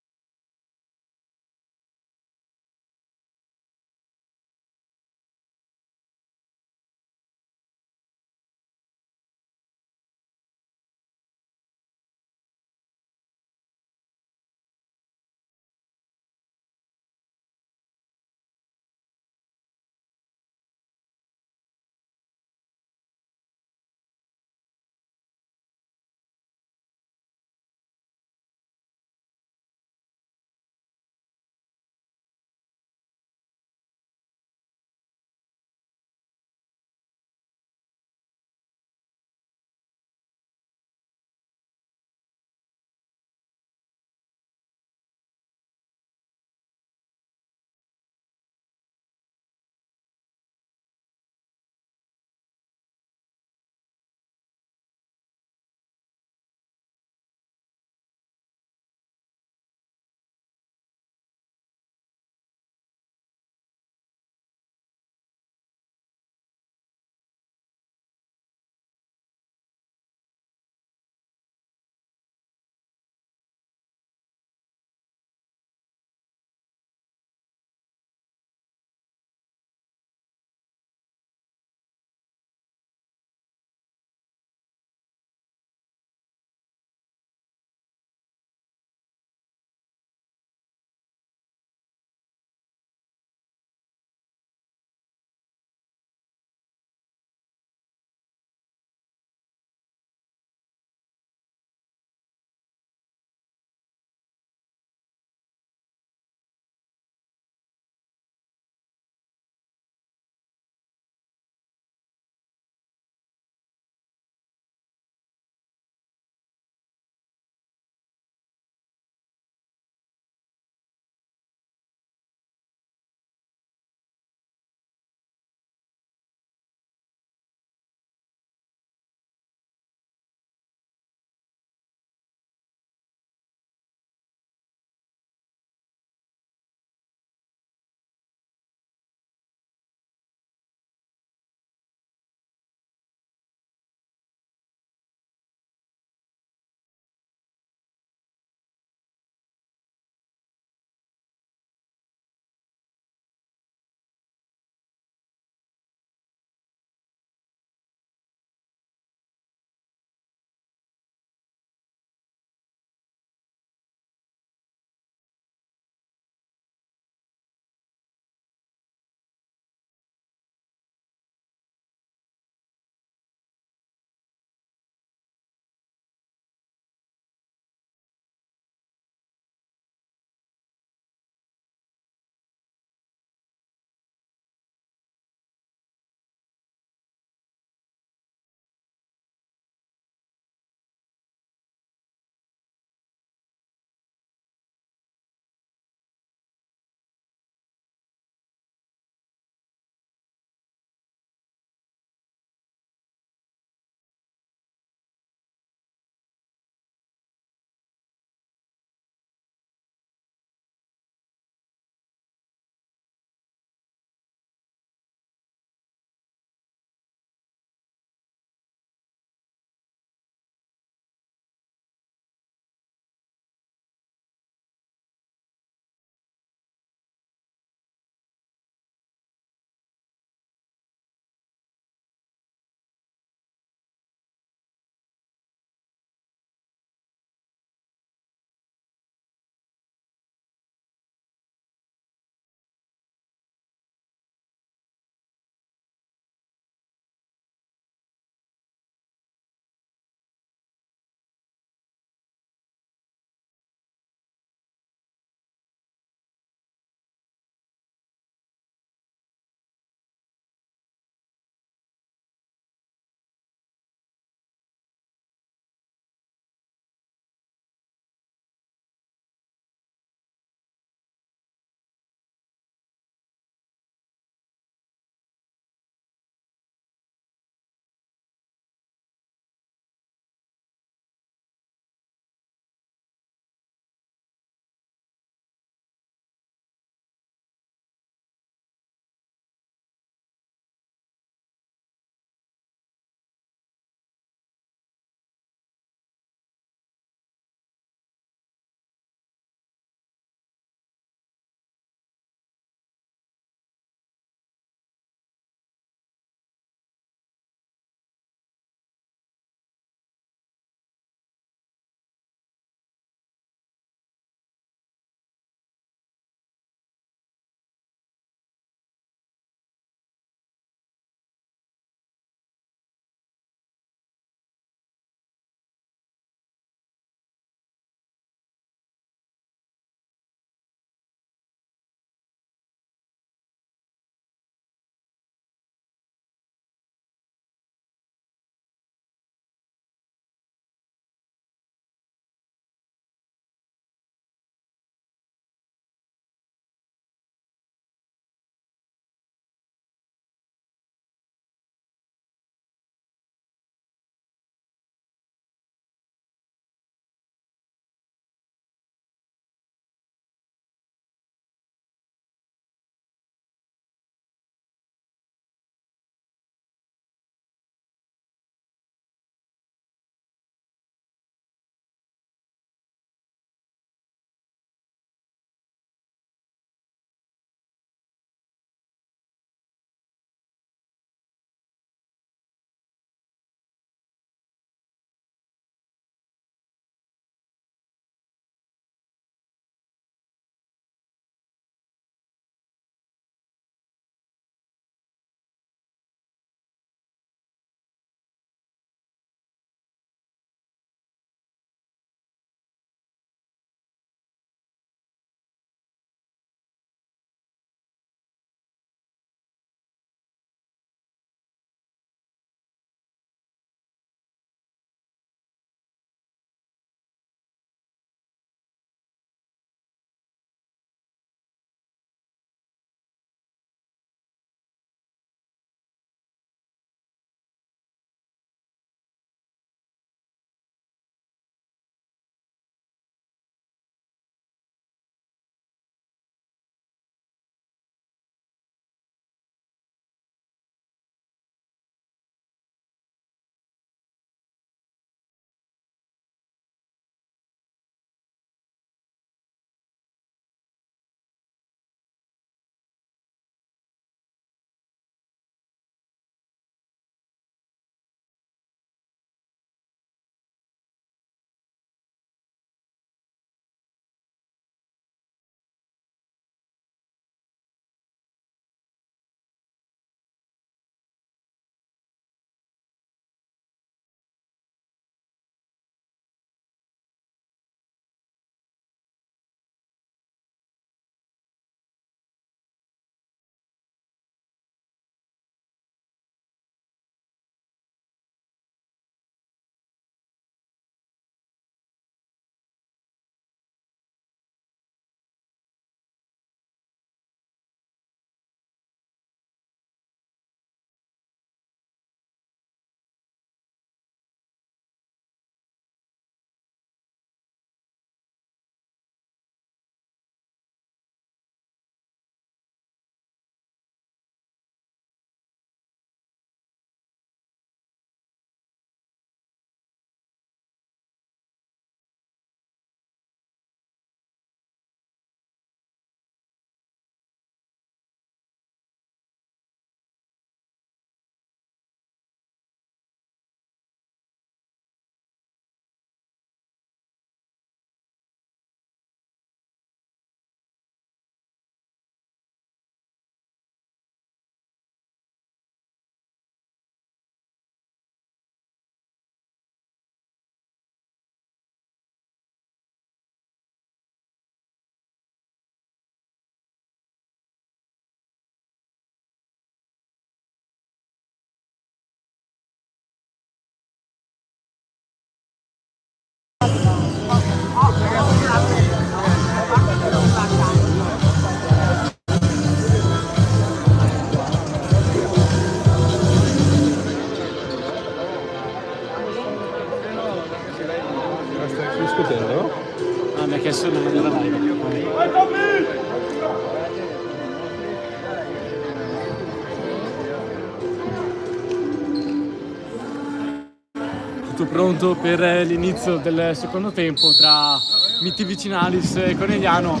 tutto pronto per l'inizio del secondo tempo tra Miti Vicinalis e Conegliano.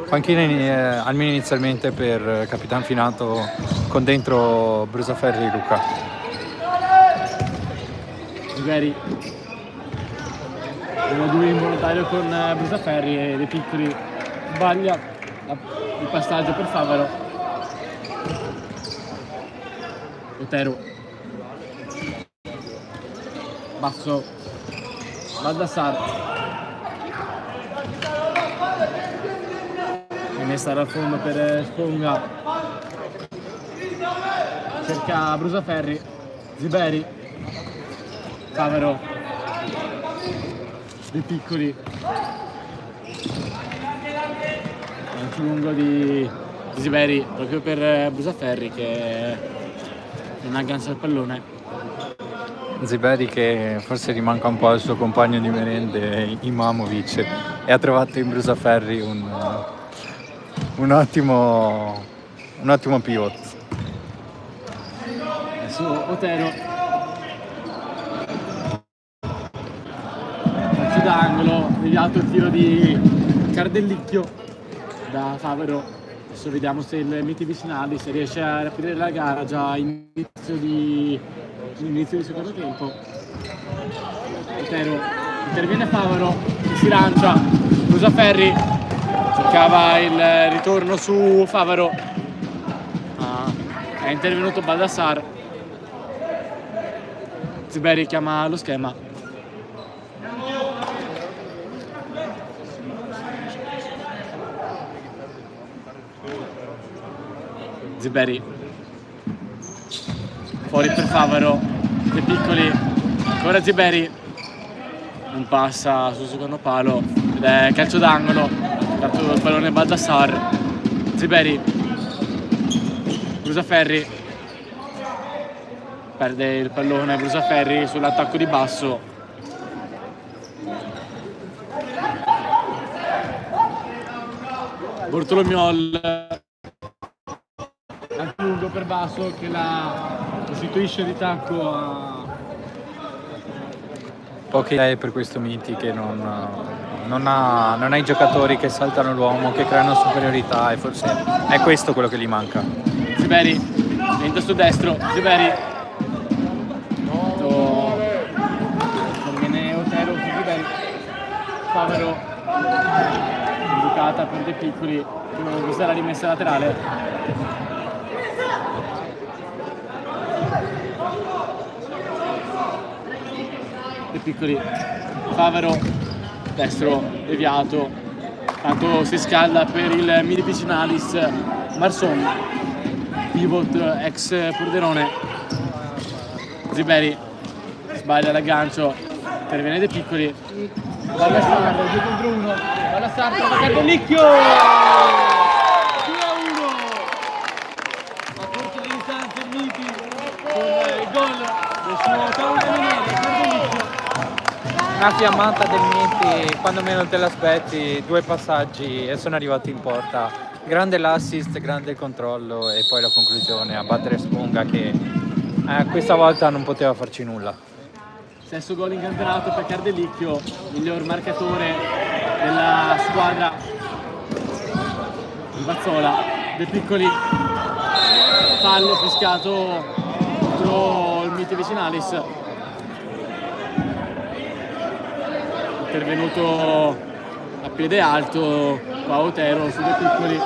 Panchina almeno inizialmente per Capitan Finato con dentro Brusaferri e Luca. Ziberi 1-2 involontario con Brusaferri e De Piccoli sbaglia il passaggio per Favaro. Otero basso Baldassar e messa dal fondo per Sponga, cerca Brusaferri, Ziberi, Favaro, De Piccoli, lancio lungo di Ziberi proprio per Brusaferri che non aggancia il pallone. Ziberi che forse rimanca un po' al suo compagno di merende Imamovic e ha trovato in Brusaferri un ottimo pivot. Adesso Otero, calcio d'angolo, deviato il tiro di Cardellicchio da Favaro. Adesso vediamo se il Miti Vicinali se riesce a aprire la gara già inizio di secondo tempo. Otero interviene Favaro e si lancia. Brusaferri cercava il ritorno su Favaro. È intervenuto Baldassar. Ziberi chiama lo schema. Ziberi fuori per Favaro, De Piccoli, ancora Ziberi, non passa sul secondo palo ed è calcio d'angolo, dato il pallone Baldassar. Ziberi, Brusaferri, perde il pallone Brusaferri sull'attacco di basso. Bortolomiol al lungo per basso che la costituisce ritacco a Poche idee per questo Miti che non ha i giocatori che saltano l'uomo, che creano superiorità e forse è questo quello che gli manca. Ziberi, entra su destro, Ziberi. Viene Otero su Ziberi. Favaro. Bucata per De Piccoli, questa è la rimessa laterale. De Piccoli, Favaro, destro, deviato, tanto si scalda per il Miti Vicinalis Marson, pivot ex Porderone. Ziberi sbaglia l'aggancio, interviene De Piccoli, Baldassar, 2 contro 1, Baldassar trova Cardellicchio! 2-1! A corte di distanza il Miti con il gol del suo talonatore Cardellicchio. Una fiammata del Miti quando meno te l'aspetti, 2 passaggi e sono arrivati in porta. Grande l'assist, grande il controllo e poi la conclusione a battere Sponga che questa volta non poteva farci nulla. Stesso gol in campionato per Cardellicchio, miglior marcatore della squadra di Bazzola. De Piccoli, fallo fischiato contro il Miti Vicinalis. Intervenuto a piede alto qua Otero su De Piccoli.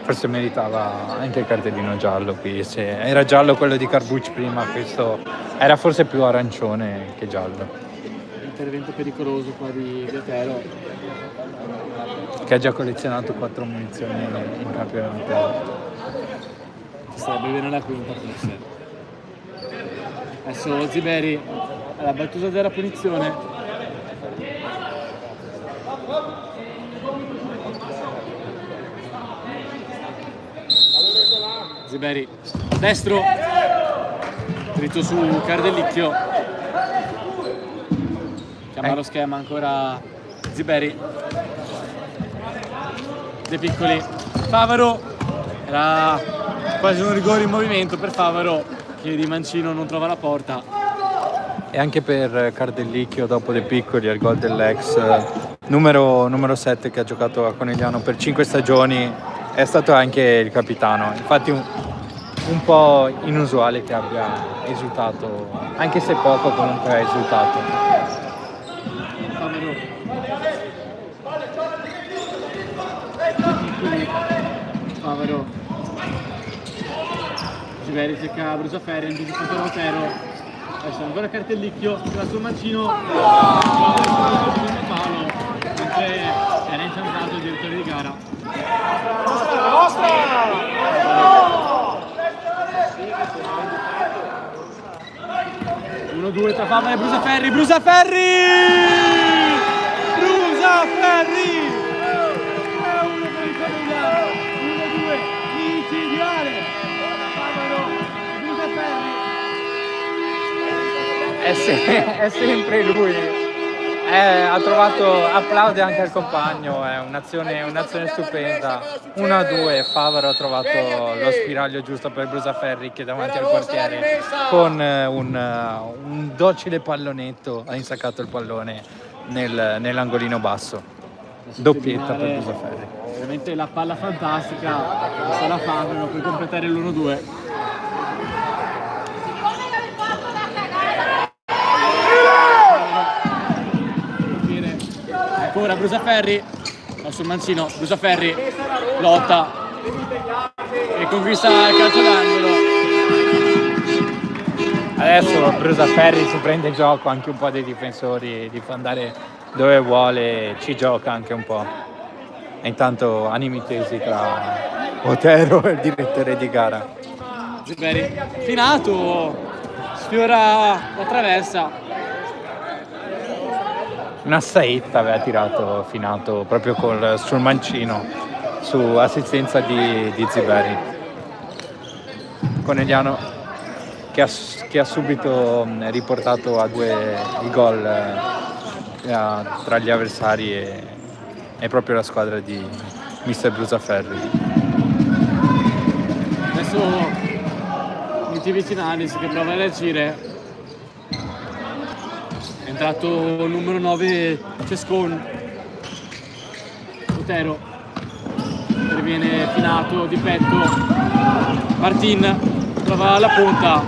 Forse meritava anche il cartellino giallo qui, se era giallo quello di Carbucci prima, questo era forse più arancione che giallo. Intervento pericoloso qua di Otero, Che ha già collezionato 4 munizioni in campionato. sarebbe bene la quinta forse. Adesso Ziberi alla battuta della punizione. Ziberi destro, dritto su Cardellicchio, chiama lo schema ancora Ziberi. De Piccoli, Favaro, era quasi un rigore in movimento per Favaro che di mancino non trova la porta. E anche per Cardellicchio dopo De Piccoli al gol dell'ex numero 7 che ha giocato a Conegliano per 5 stagioni, è stato anche il capitano. Infatti un po' inusuale che abbia esultato, anche se poco comunque ha esultato. Favaro. Ziberi cerca Brusaferri, anticipato da Otero. Adesso ancora Cardellicchio, tira sul mancino, palo, mentre era incantato il direttore di gara. 1-2 tra Favaro e Brusaferri, Brusaferri! È uno per il Conegliano, 1-2, micidiale! Favaro e Brusaferri. È sempre lui, ha trovato, applaude anche al compagno, è un'azione stupenda. 1-2, Favaro ha trovato lo spiraglio giusto per Brusaferri che davanti al portiere con un docile pallonetto ha insaccato il pallone nell'angolino basso. Doppietta per Brusaferri. Veramente la palla fantastica, sarà Favaro per completare l'1-2. Ancora Brusaferri, sul mancino, Brusaferri lotta e conquista il calcio d'angolo. Adesso Brusaferri si prende gioco anche un po' dei difensori, di andare dove vuole, ci gioca anche un po'. E intanto animi tesi tra Otero e il direttore di gara. Ziberi, Finato, sfiora la traversa. Una saetta aveva tirato Finato proprio sul mancino, su assistenza di Ziberi. Conegliano che ha subito riportato a 2 il gol tra gli avversari e proprio la squadra di Mister Brusaferri. Adesso Miti Vicinalis che prova a reagire. È entrato il numero 9 Cescon. Otero. Interviene Finato di petto. Martin trova la punta.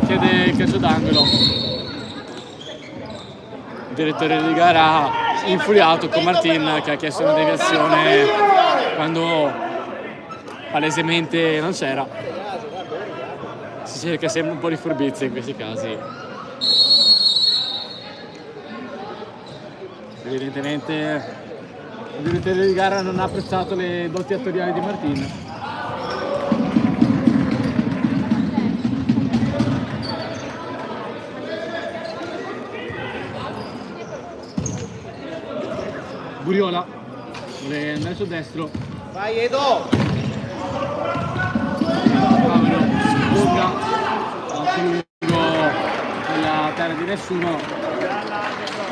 Chiede il calcio d'angolo. Il direttore di gara infuriato con Martin che ha chiesto una deviazione quando palesemente non c'era. Si cerca sempre un po' di furbizia in questi casi. Evidentemente il direttore di gara non ha apprezzato le doti attoriali di Martin. Buriola vuole andare sul destro. Vai Edo! Favaro sbocca sul lungo nella terra di nessuno.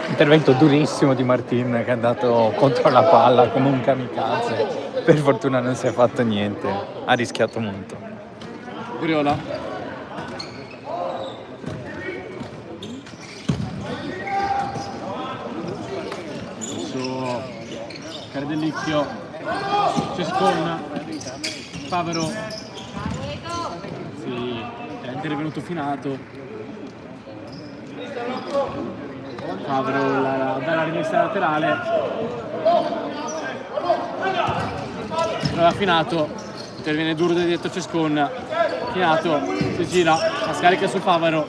Intervento durissimo di Martin che è andato contro la palla come un kamikaze. Per fortuna non si è fatto niente, ha rischiato molto. Buriola. Adesso Cardellicchio, Cescon, Favaro. Sì, è intervenuto Finato. Favaro dalla rimessa laterale. Trova Finato, interviene duro da dietro Cescon. Finato si gira, la scarica su Favaro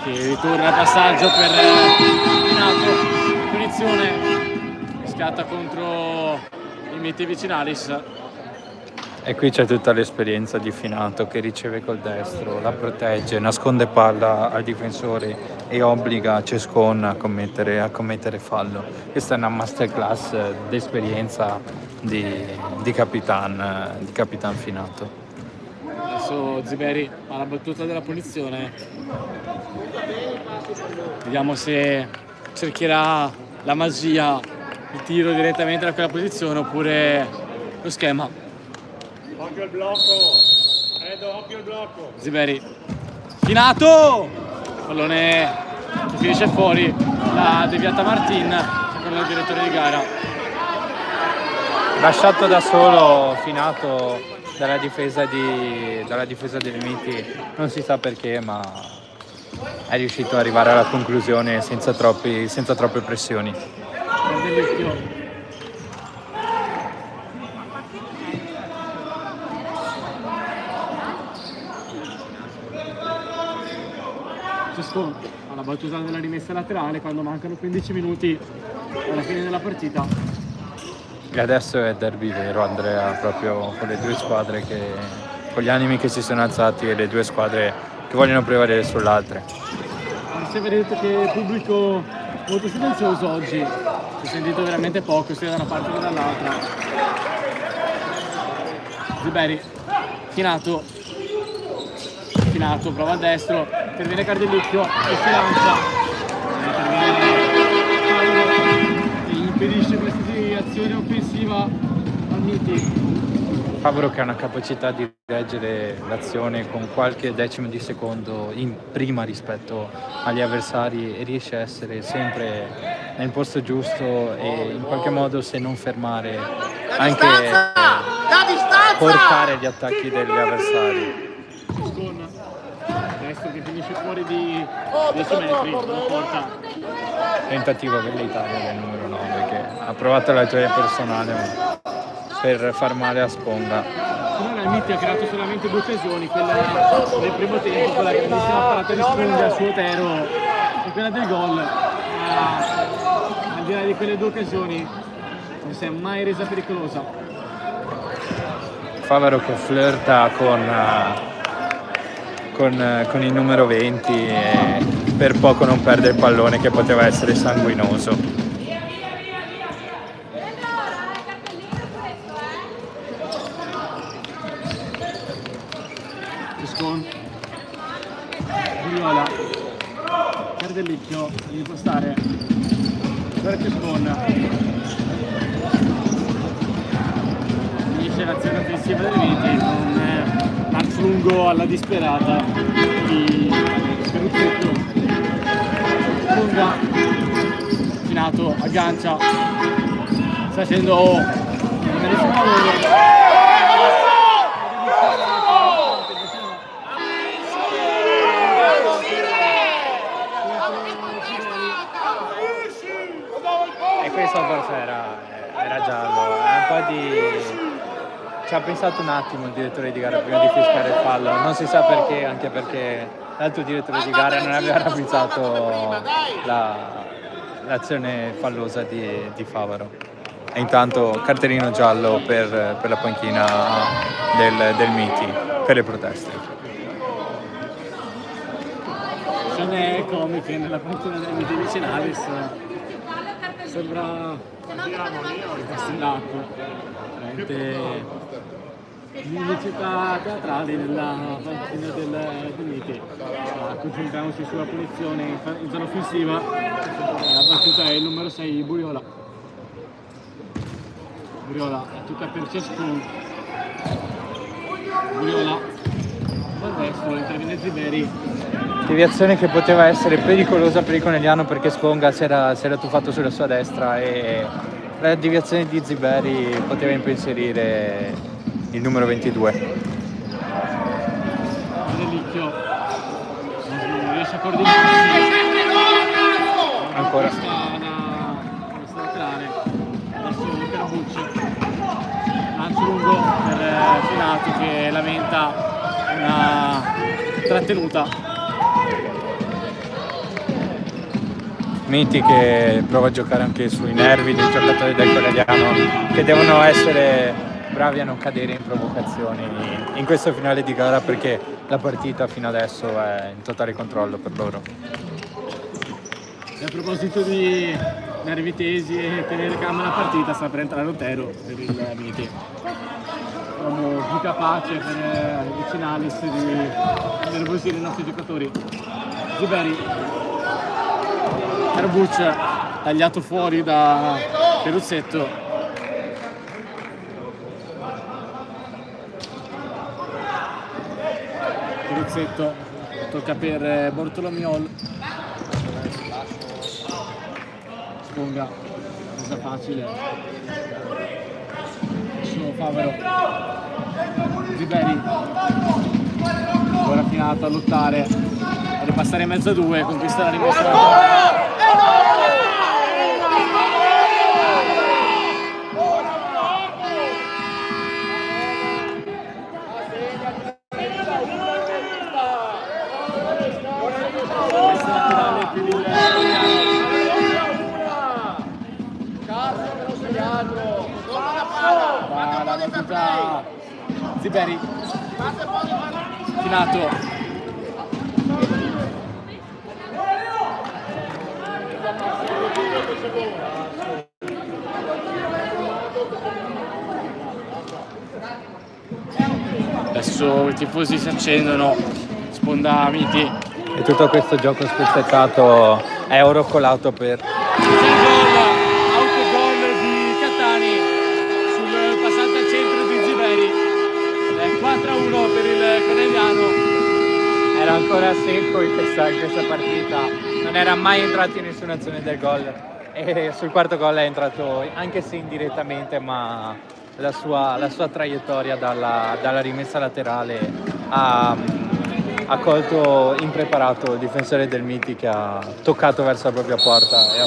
che ritorna al passaggio per Finato. Punizione, scatta contro i Miti Vicinalis. E qui c'è tutta l'esperienza di Finato che riceve col destro, la protegge, nasconde palla al difensore e obbliga Cescon a commettere fallo. Questa è una masterclass d'esperienza di Capitan Finato. Adesso Ziberi alla battuta della punizione. Vediamo se cercherà la magia, il tiro direttamente da quella posizione oppure lo schema. Occhio al blocco, Edo, occhio al blocco. Ziberi, Finato! pallone che finisce fuori, la deviata Martin, secondo il direttore di gara. Lasciato da solo, finato dalla difesa del Miti, non si sa perché, ma è riuscito ad arrivare alla conclusione senza troppe pressioni. Cescon alla battuta della rimessa laterale quando mancano 15 minuti alla fine della partita. E adesso è derby vero, Andrea, proprio con le due squadre con gli animi che si sono alzati e le due squadre che vogliono prevalere sull'altra. Mi sembra detto che il pubblico molto silenzioso oggi, si è sentito veramente poco sia da una parte che dall'altra. Ziberi, Finato, prova a destro, interviene Cardellicchio e si lancia, e impedisce questa azione offensiva al Miti. Favaro che ha una capacità di leggere l'azione con qualche decimo di secondo in prima rispetto agli avversari e riesce a essere sempre nel posto giusto e in qualche modo, se non fermare, anche portare gli attacchi degli avversari. Con destro che finisce fuori di 10 metri, la porta. Tentativo per l'Italia del numero 9 che ha provato la gioia personale per far male a Sponga. Finora il Miti ha creato solamente 2 occasioni, quella del primo tempo, quella grandissima parata di Sponga su Otero e quella del gol. Ma al di là di quelle 2 occasioni non si è mai resa pericolosa. Favaro che flirta con il numero 20 e per poco non perde il pallone che poteva essere sanguinoso. Viola, Cardellicchio di impostare per Cescon, finisce l'azione offensiva del Miti con lancio lungo alla disperata di Peruzzetto. Lunga, Finato, aggancia, sta facendo un bellissimo lavoro. Questo forse era giallo, è un po' di... ci ha pensato un attimo il direttore di gara prima di fischiare il fallo, non si sa perché, anche perché l'altro direttore di gara non aveva ravvisato l'azione fallosa di Favaro. E intanto cartellino giallo per la panchina del Miti per le proteste. Scene comiche nella panchina del Miti vicinales. Sembra Castellacqua, veramente l'unicità teatrale nella panchina del Miti. Concentriamoci sulla punizione in zona offensiva. La battuta è il numero 6, Buriola. Tutta per Cescon. Buriola, dal destro, interviene Ziberi. Deviazione che poteva essere pericolosa per il Conegliano perché Sponga si era tuffato sulla sua destra e la deviazione di Ziberi poteva impensierire il numero 22. Cardellicchio non riesce a coordinarsi. Ancora. Questa laterale. Adesso Carabucci. Lancio lungo per Finato che lamenta una trattenuta. Miti che prova a giocare anche sui nervi dei giocatori del Conegliano che devono essere bravi a non cadere in provocazioni in questo finale di gara perché la partita fino adesso è in totale controllo per loro. E a proposito di nervi tesi e tenere calma la partita, sta per entrare Otero per il Miti. Uomo più capace per avvicinarsi di nervosire i nostri giocatori. Ziberi. Carabucci tagliato fuori da Peruzzetto. tocca per Bortolomiol. Sponga, cosa facile. Adesso Favaro. Ziberi. Ora Finato a lottare, a ripassare in mezzo a due, conquista la rimessa. Ziberi, Finato, adesso i tifosi si accendono, sponda Miti. E tutto questo gioco spezzettato è oro colato per... Autogol di Catani sul passaggio al centro di Ziberi. 4-1 per il Conegliano. Era ancora secco in questa partita, non era mai entrato in nessuna azione del gol e sul quarto gol è entrato anche se indirettamente, ma la sua traiettoria dalla rimessa laterale ha colto impreparato il difensore del Miti che ha toccato verso la propria porta e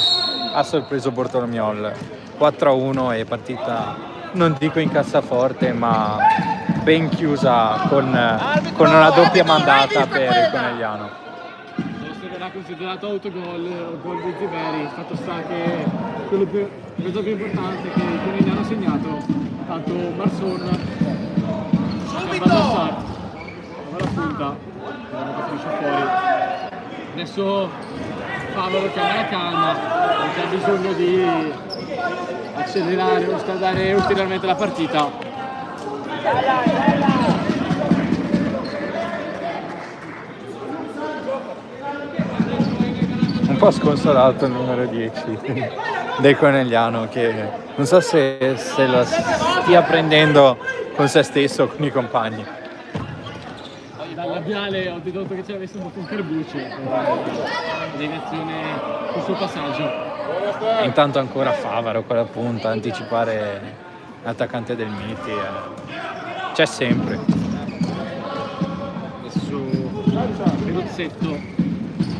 ha sorpreso Bortolomiol. 4-1 e partita non dico in cassaforte ma ben chiusa con una doppia mandata per il Conegliano. Verrà considerato autogol, gol di Ziberi. Fatto sta che quello più importante che il Conegliano ha segnato, tanto Marson subito la punta, vediamo che finisce fuori. Adesso Favaro che ha la calma, non c'è bisogno di accelerare o scaldare ulteriormente la partita. Un po' sconsolato il numero 10 del Conegliano che non so se la stia prendendo con se stesso o con i compagni. Dal labiale ho dedotto che c'era messo un po' con Carbucce deviazione sul suo passaggio. E intanto ancora Favaro con la punta, anticipare l'attaccante del Miti c'è sempre. Adesso Pedozzetto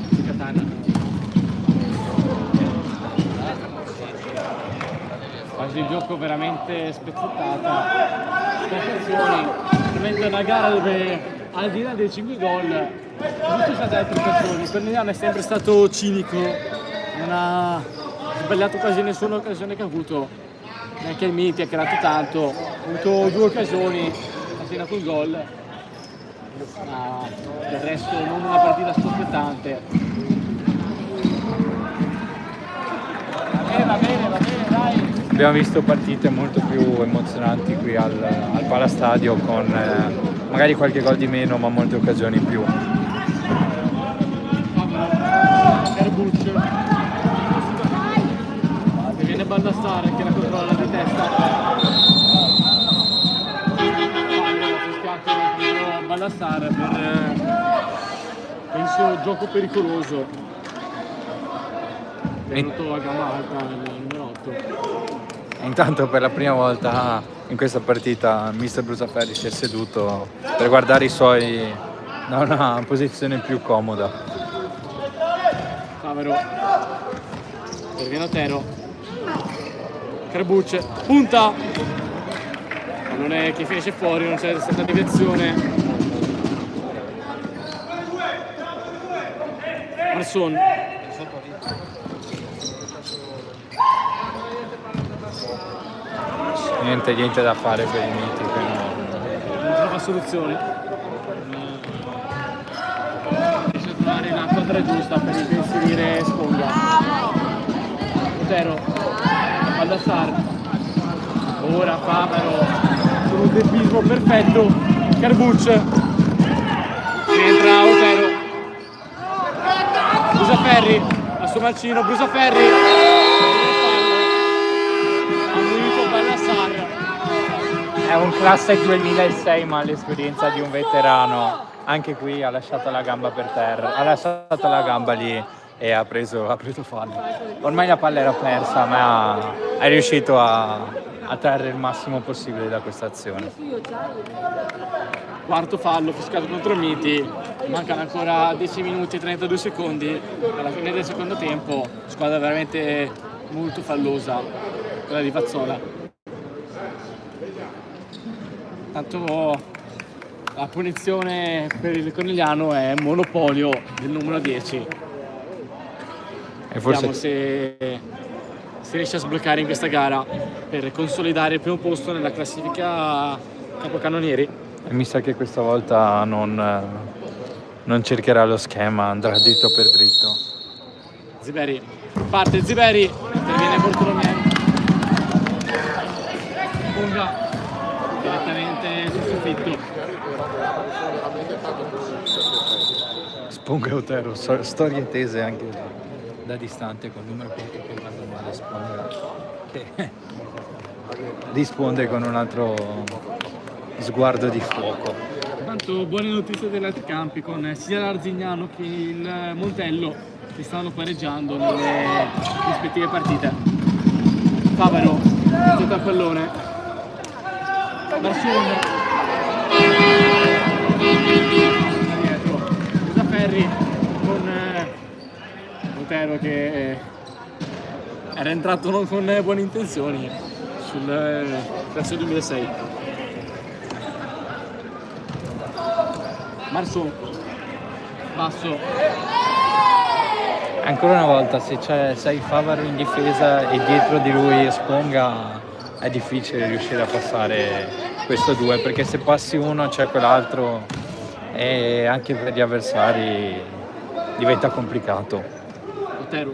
di Catania. Quasi il gioco veramente spezzettata, situazioni, veramente una gara dove al di là dei 5 gol tutti state altre occasioni. Per Milano è sempre stato cinico, non ha sbagliato quasi nessuna occasione che ha avuto, neanche il Miti ha creato tanto, ha avuto 2 occasioni, ha segnato un gol, ma del resto non una partita scoppiettante. Va bene, dai! Abbiamo visto partite molto più emozionanti qui al Palastadio con magari qualche gol di meno ma molte occasioni in più. Carbucce viene Baldassare che la controlla di testa. Fischiato Baldassare per penso gioco pericoloso, venuto a gamba alta il numero 8. Intanto per la prima volta in questa partita mister Brusaferri si è seduto per guardare i suoi da una posizione più comoda. Favaro, interviene Otero, Carbucce, punta, non è che finisce fuori, non c'è stata deviazione. Marson, Niente da fare per i Miti, non trova soluzioni, riesce a trovare la quadra giusta per inserire Sponga. Otero, Baldassar, ora Favaro con un tempismo perfetto, Carbucce, entra Otero, Brusaferri, a suo Malcino, Brusaferri, È un classe 2006 ma l'esperienza di un veterano anche qui ha lasciato la gamba per terra, ha lasciato la gamba lì e ha preso fallo. Ormai la palla era persa, ma è riuscito a trarre il massimo possibile da questa azione. Quarto fallo fiscato contro il Miti, mancano ancora 10 minuti e 32 secondi alla fine del secondo tempo, squadra veramente molto fallosa, quella di Vazzola. Tanto la punizione per il Conigliano è monopolio del numero 10. E forse Vediamo se si riesce a sbloccare in questa gara per consolidare il primo posto nella classifica capocannonieri. E mi sa che questa volta non cercherà lo schema, andrà dritto per dritto. Ziberi, parte Ziberi, interviene Bortolomiei. Punga direttamente sul soffitto. Sponga e Otero, storie tese anche da distante con il numero 4 che manda male Sponga, che risponde con un altro sguardo di fuoco. Tanto buone notizie degli altri campi con sia l'Arzignano che il Montello che stanno pareggiando nelle rispettive partite. Favaro, sotto al pallone. Barsun. Dietro. Zaferri con Otero che era entrato non con buone intenzioni verso il 2006. Marson, basso. Ancora una volta, se sei Favaro in difesa e dietro di lui Sponga, è difficile riuscire a passare questo 2, perché se passi uno c'è quell'altro e anche per gli avversari diventa complicato. Otero.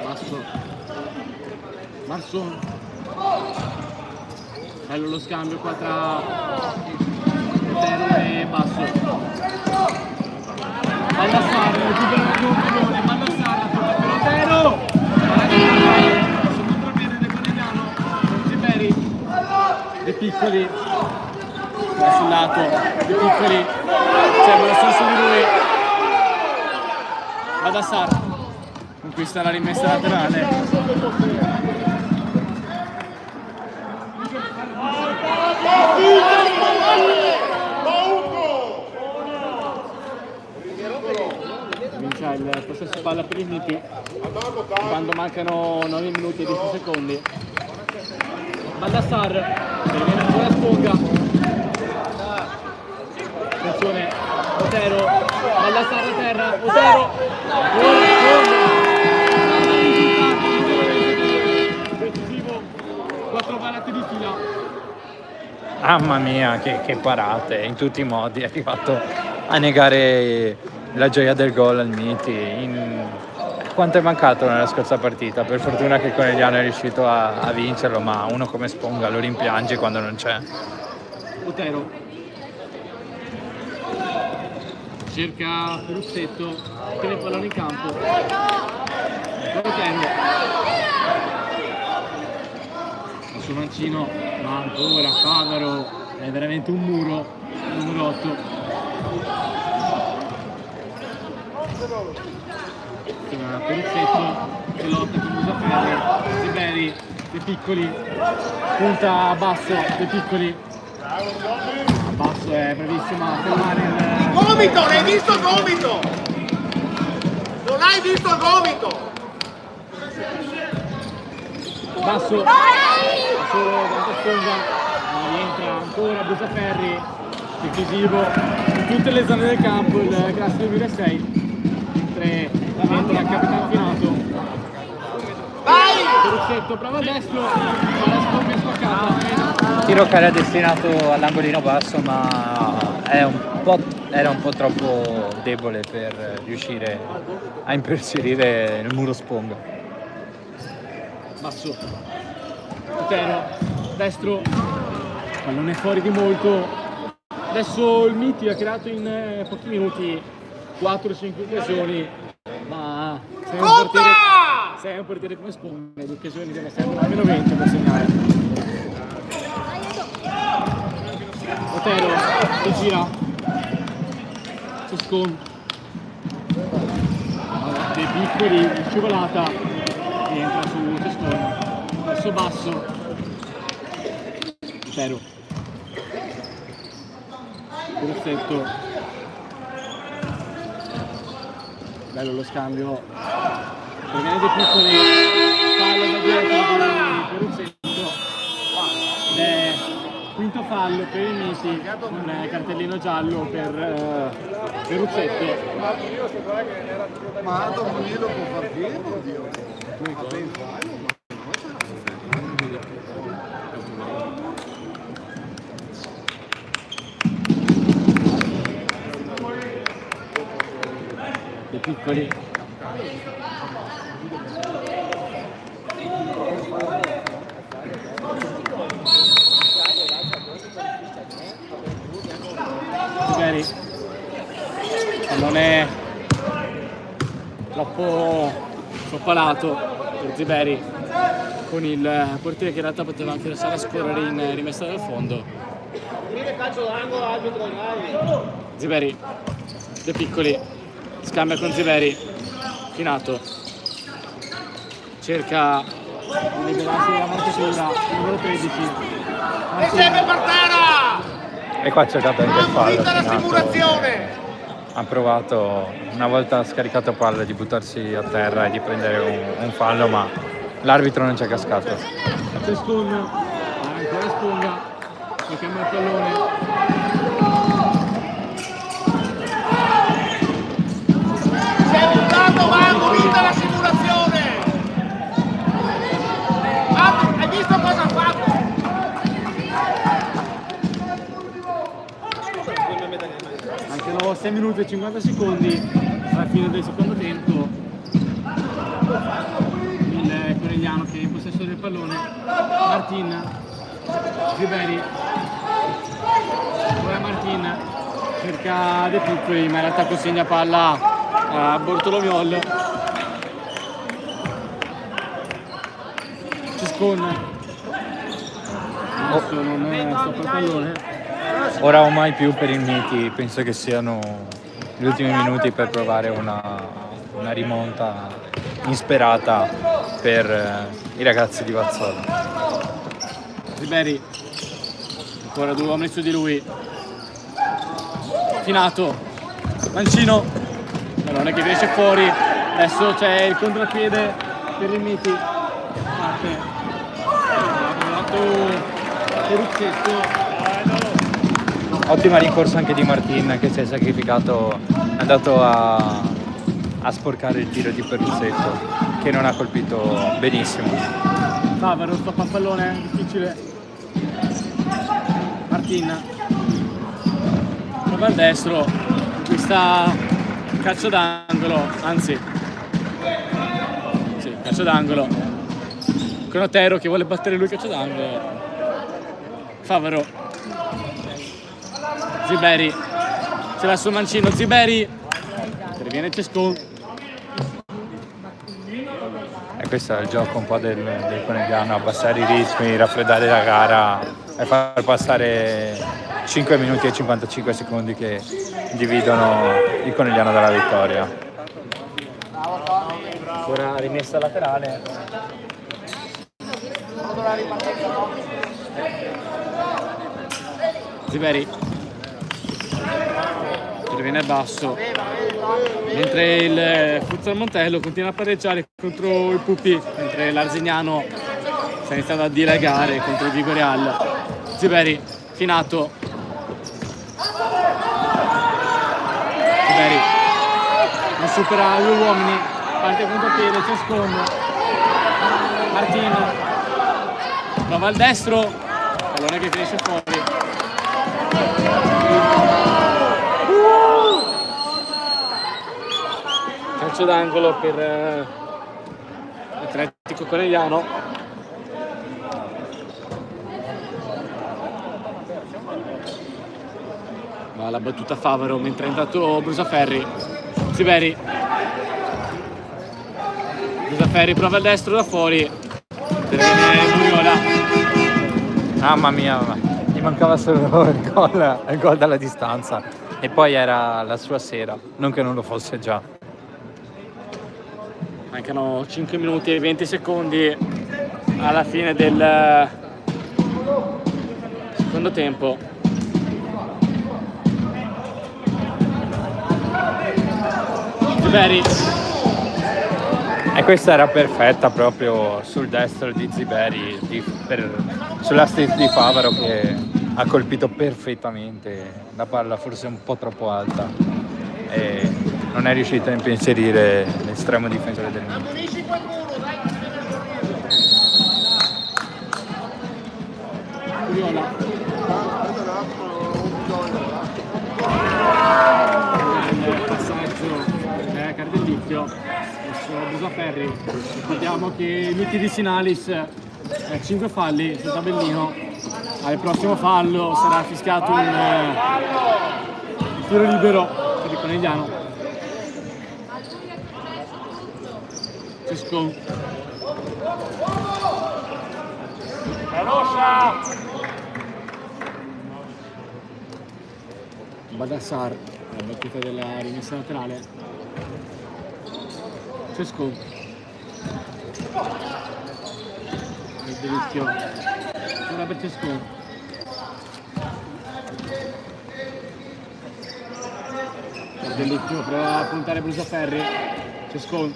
Basso. Marson. Bello lo scambio qua tra Otero e Basso. Ballassar, recupera il pallone, Ballassar, torna per Otero. Sul contropiede del Conigliano, Ziberi. De Piccoli. Va sul lato, De Piccoli. C'è buona senso di lui. Ballassar. Conquista la rimessa laterale. Comincia il possesso palla per i Miti quando mancano 9 minuti e 10 secondi. Ballassar, viene ancora Sponga. Attenzione, Otero, Ballassar a terra, Otero, decisivo, 4 parate di fila. Mamma mia, che parate, in tutti i modi è arrivato a negare la gioia del gol al Miti. Quanto è mancato nella scorsa partita? Per fortuna che il Conigliano è riuscito a vincerlo, ma uno come Sponga lo rimpiange quando non c'è. Otero cerca Russetto, tiene il pallone in campo. Otero sul mancino, ma ancora Favaro, è veramente un muro, numero 8. Perizzetto che lotta con Zaferri, Ziberi, De Piccoli, punta a basso, De Piccoli. A basso è bravissima a fermare il... Gomito, l'hai visto il gomito? Non hai visto il gomito? Basso, solo tanta Sponga, rientra ancora Busaferri, decisivo in tutte le zone del campo il classe 2006, mentre diventa il capitano Finato. Perizzetto, prova a destro, ma la Sponga è spaccata. Tiro che era destinato all'angolino basso, ma era un po' troppo debole per riuscire a imperserire il muro Sponga. Basso, Otero, destro, pallone fuori di molto. Adesso il Miti ha creato in pochi minuti 4-5 occasioni, ma sei un portiere come Sponga, le occasioni deve essere almeno 20 per segnare. Conotero che gira, Cescon, dei piccoli, scivolata, entra su Cescon, verso basso, Conotero, Peruzzetto, bello lo scambio, previene dei piccoli, fallo da dietro di Peruzzetto. Quinto fallo per il Miti, un cartellino giallo per Peruzzetto. Ma Antonino può far pieno, Dio. I piccoli. Ziberi non è troppo lato per Ziberi con il portiere che in realtà poteva anche lasciare a scorrere in rimessa dal fondo. Ziberi, De Piccoli scambia con Ziberi, Finato cerca di liberarsi dalla marcatura, numero 13 E sempre per terra! E qua c'è stato anche il fallo. Vinta la Finato simulazione! ha provato, una volta scaricato palla, di buttarsi a terra e di prendere un fallo, ma l'arbitro non ci è cascato. Cescon, ancora Sponga, che chiama il pallone. Si è buttato, Marco, vinta la simulazione! Hai visto cosa ha fatto? Mancano 6 minuti e 50 secondi alla fine del secondo tempo. Il Conegliano che è in possesso del pallone. Martin, Ziberi, ora Martin cerca De Piccoli, ma in realtà consegna palla a Bortolomiol. Cescon, adesso non sta per pallone. Ora o mai più per il Miti, penso che siano gli ultimi minuti per provare una rimonta insperata per i ragazzi di Vazzola. Ziberi, ancora due uomini su di lui. Finato, Mancino, pallone che riesce fuori, adesso c'è il contropiede per il Miti. Parte, Peruzzetto. Ottima rincorsa anche di Martin, che si è sacrificato, è andato a sporcare il tiro di Peruzzetto, che non ha colpito benissimo. Favaro, stoppa il pallone, difficile. Martin, prova al destro, questa calcio d'angolo, anzi, sì, calcio d'angolo. Conotero che vuole battere lui calcio d'angolo. Favaro. Ziberi, ce l'ha sul mancino, Ziberi, interviene Cescon. E questo è il gioco un po' del Conegliano, abbassare i ritmi, raffreddare la gara e far passare 5 minuti e 55 secondi che dividono il Conegliano dalla vittoria. Ora rimessa laterale. Ziberi interviene basso, mentre il Futsal Montello continua a pareggiare contro il Pupi, mentre l'Arzignano sta iniziando a dilagare contro il Vigoreal. Ziberi, Finato. Ziberi non supera due uomini, parte contropiede, Cescon. Martin prova al destro, pallone che finisce fuori. Calcio d'angolo per l'Atletico Conegliano. Va la battuta Favaro mentre è entrato Brusaferri. Ziberi. Brusaferri prova il destro da fuori. Interviene Muriola. Mamma mia, mancava solo il gol dalla distanza e poi era la sua sera, non che non lo fosse già. Mancano 5 minuti e 20 secondi alla fine del secondo tempo. Ziberi. E questa era perfetta proprio sul destro di Ziberi, sulla stessa di Favaro che ha colpito perfettamente la palla, forse un po' troppo alta, e non è riuscito a impensierire l'estremo difensore del Milan. Ammonisci qualcuno, dai. Curiola. Il passaggio Cardellicchio verso Brusaferri. Ricordiamo che i miti di Sinalis 5 falli sul tabellino. Al prossimo fallo sarà fischiato un tiro libero per il Conegliano. Cescon. Badassar, la battuta della rimessa laterale. Cescon. Il delizio. Ora per Cescon. Il delizio prova a puntare Brusaferri. Cescon.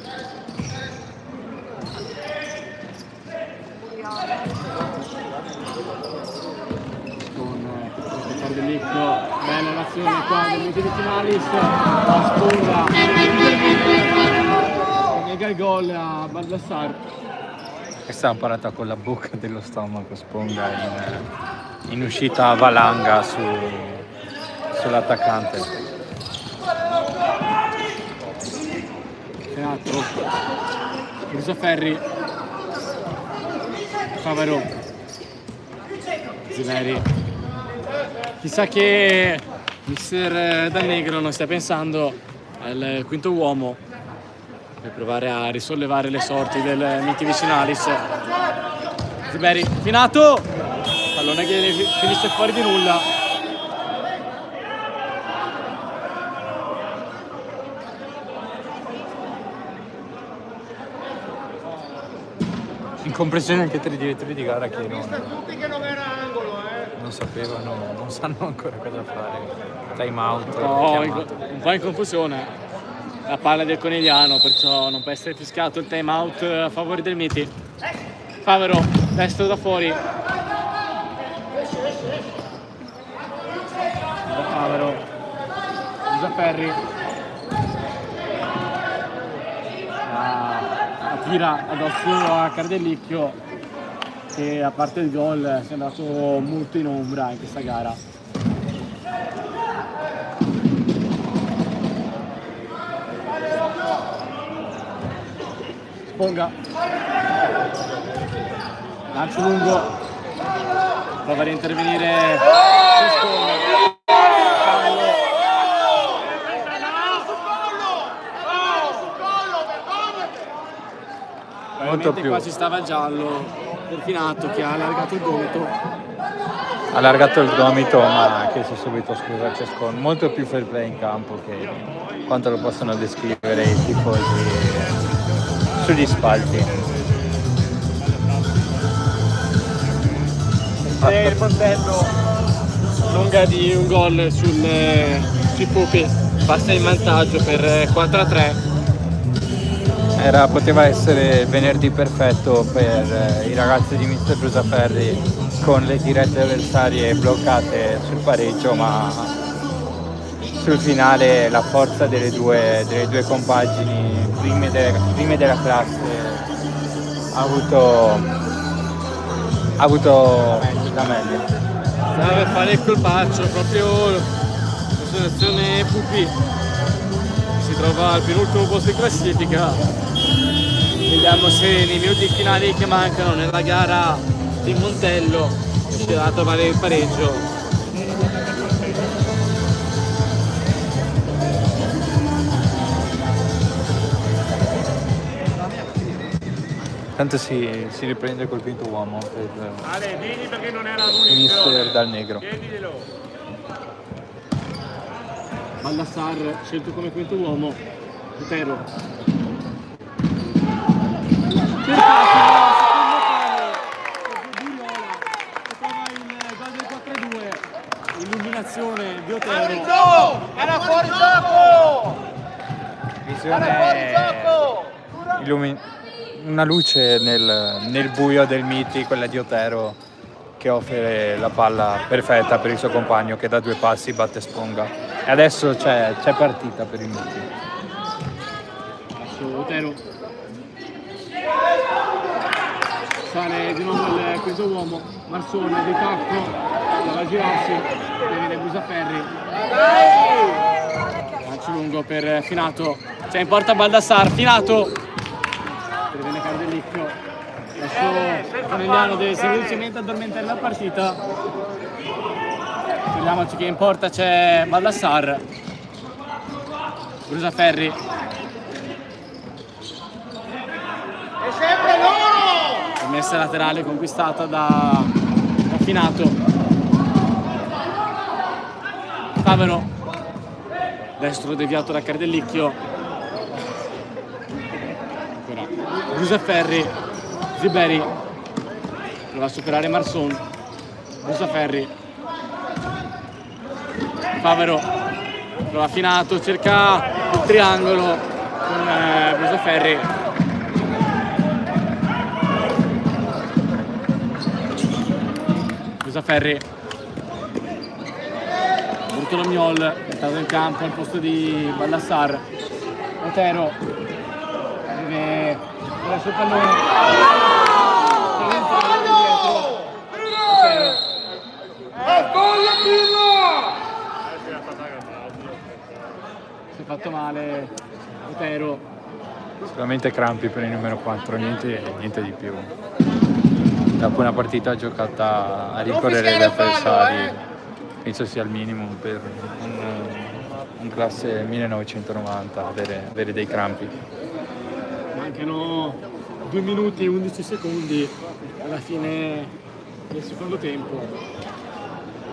Cardellicchio, bella l'azione qua del Miti di Sinalis, la sponda, nega il gol a Baldassar. Questa è una parata con la bocca dello stomaco, Sponga in uscita valanga sull'attaccante. Teatro, Brusaferri, Favaro, Ziveri. Chissà che mister Dal Negro non stia pensando al quinto uomo per provare a risollevare le sorti del Miti Vicinalis. Ziberi, finato! Pallone che finisce fuori di nulla. Incompressione anche tra i direttori di gara che Tutti che non era angolo, non sapevano, non sanno ancora cosa fare. Time out. Un po' in confusione la palla del Conegliano, perciò non può essere fischiato il time out a favore del Miti. Favaro, destro da fuori. Favaro, Brusaferri. La tira addosso a Cardellicchio, che a parte il gol si è andato molto in ombra in questa gara. Sponga, lancio lungo, prova a reintervenire molto più. Qua ci stava il giallo del Finato che ha allargato il gomito. Ha allargato il gomito, ma che si è subito scusa Cescon. Molto più fair play in campo che quanto lo possono descrivere i tifosi sugli spalti. E il Pontello lunga di un gol sui Pupi, passa in vantaggio per 4-3. Poteva essere il venerdì perfetto per i ragazzi di Mister Brusaferri, con le dirette avversarie bloccate sul pareggio, ma sul finale la forza delle due compagini prime della classe ha avuto la meglio. Stava per fare il colpaccio, proprio la situazione Pupi si trova al penultimo posto in classifica. Vediamo se nei minuti finali che mancano nella gara di Montello riuscirà a trovare il pareggio. Tanto si riprende col quinto uomo per Ale, digli perché non era mister Dal Negro. Chiediglielo. Baldassar scelto come quinto uomo. Otero. Illuminazione di Otero. Era fuori gioco! Visione una luce nel buio del Miti, quella di Otero, che offre la palla perfetta per il suo compagno che da 2 passi batte Sponga. E adesso c'è partita per il Miti. Passo Otero. Sale di nuovo il quinto uomo. Marsone di tacco. Dalla girarsi. Viene Brusaferri. Lancio lungo per Finato. C'è in porta Baldassar. Finato. Interviene Cardellicchio. Adesso Conegliano deve semplicemente addormentare la partita. Ricordiamoci che in porta c'è Baldassar. Brusaferri. È sempre loro! Rimessa laterale conquistata da Finato. Favero. Destro deviato da Cardellicchio. Ancora Brusaferri. Ziberi. Prova a superare Marson. Brusaferri. Favero. Prova Finato. Cerca il triangolo con Brusaferri. Brusaferri. Bartolomiol è stato in campo al posto di Baldassar. Otero deve ora sul pallone. Si è fatto male Otero. Sicuramente crampi per il numero 4, niente di più. Dopo una partita giocata a rincorrere gli avversari, penso sia il minimo per un classe 1990 avere dei crampi. Mancano 2 minuti e 11 secondi alla fine del secondo tempo.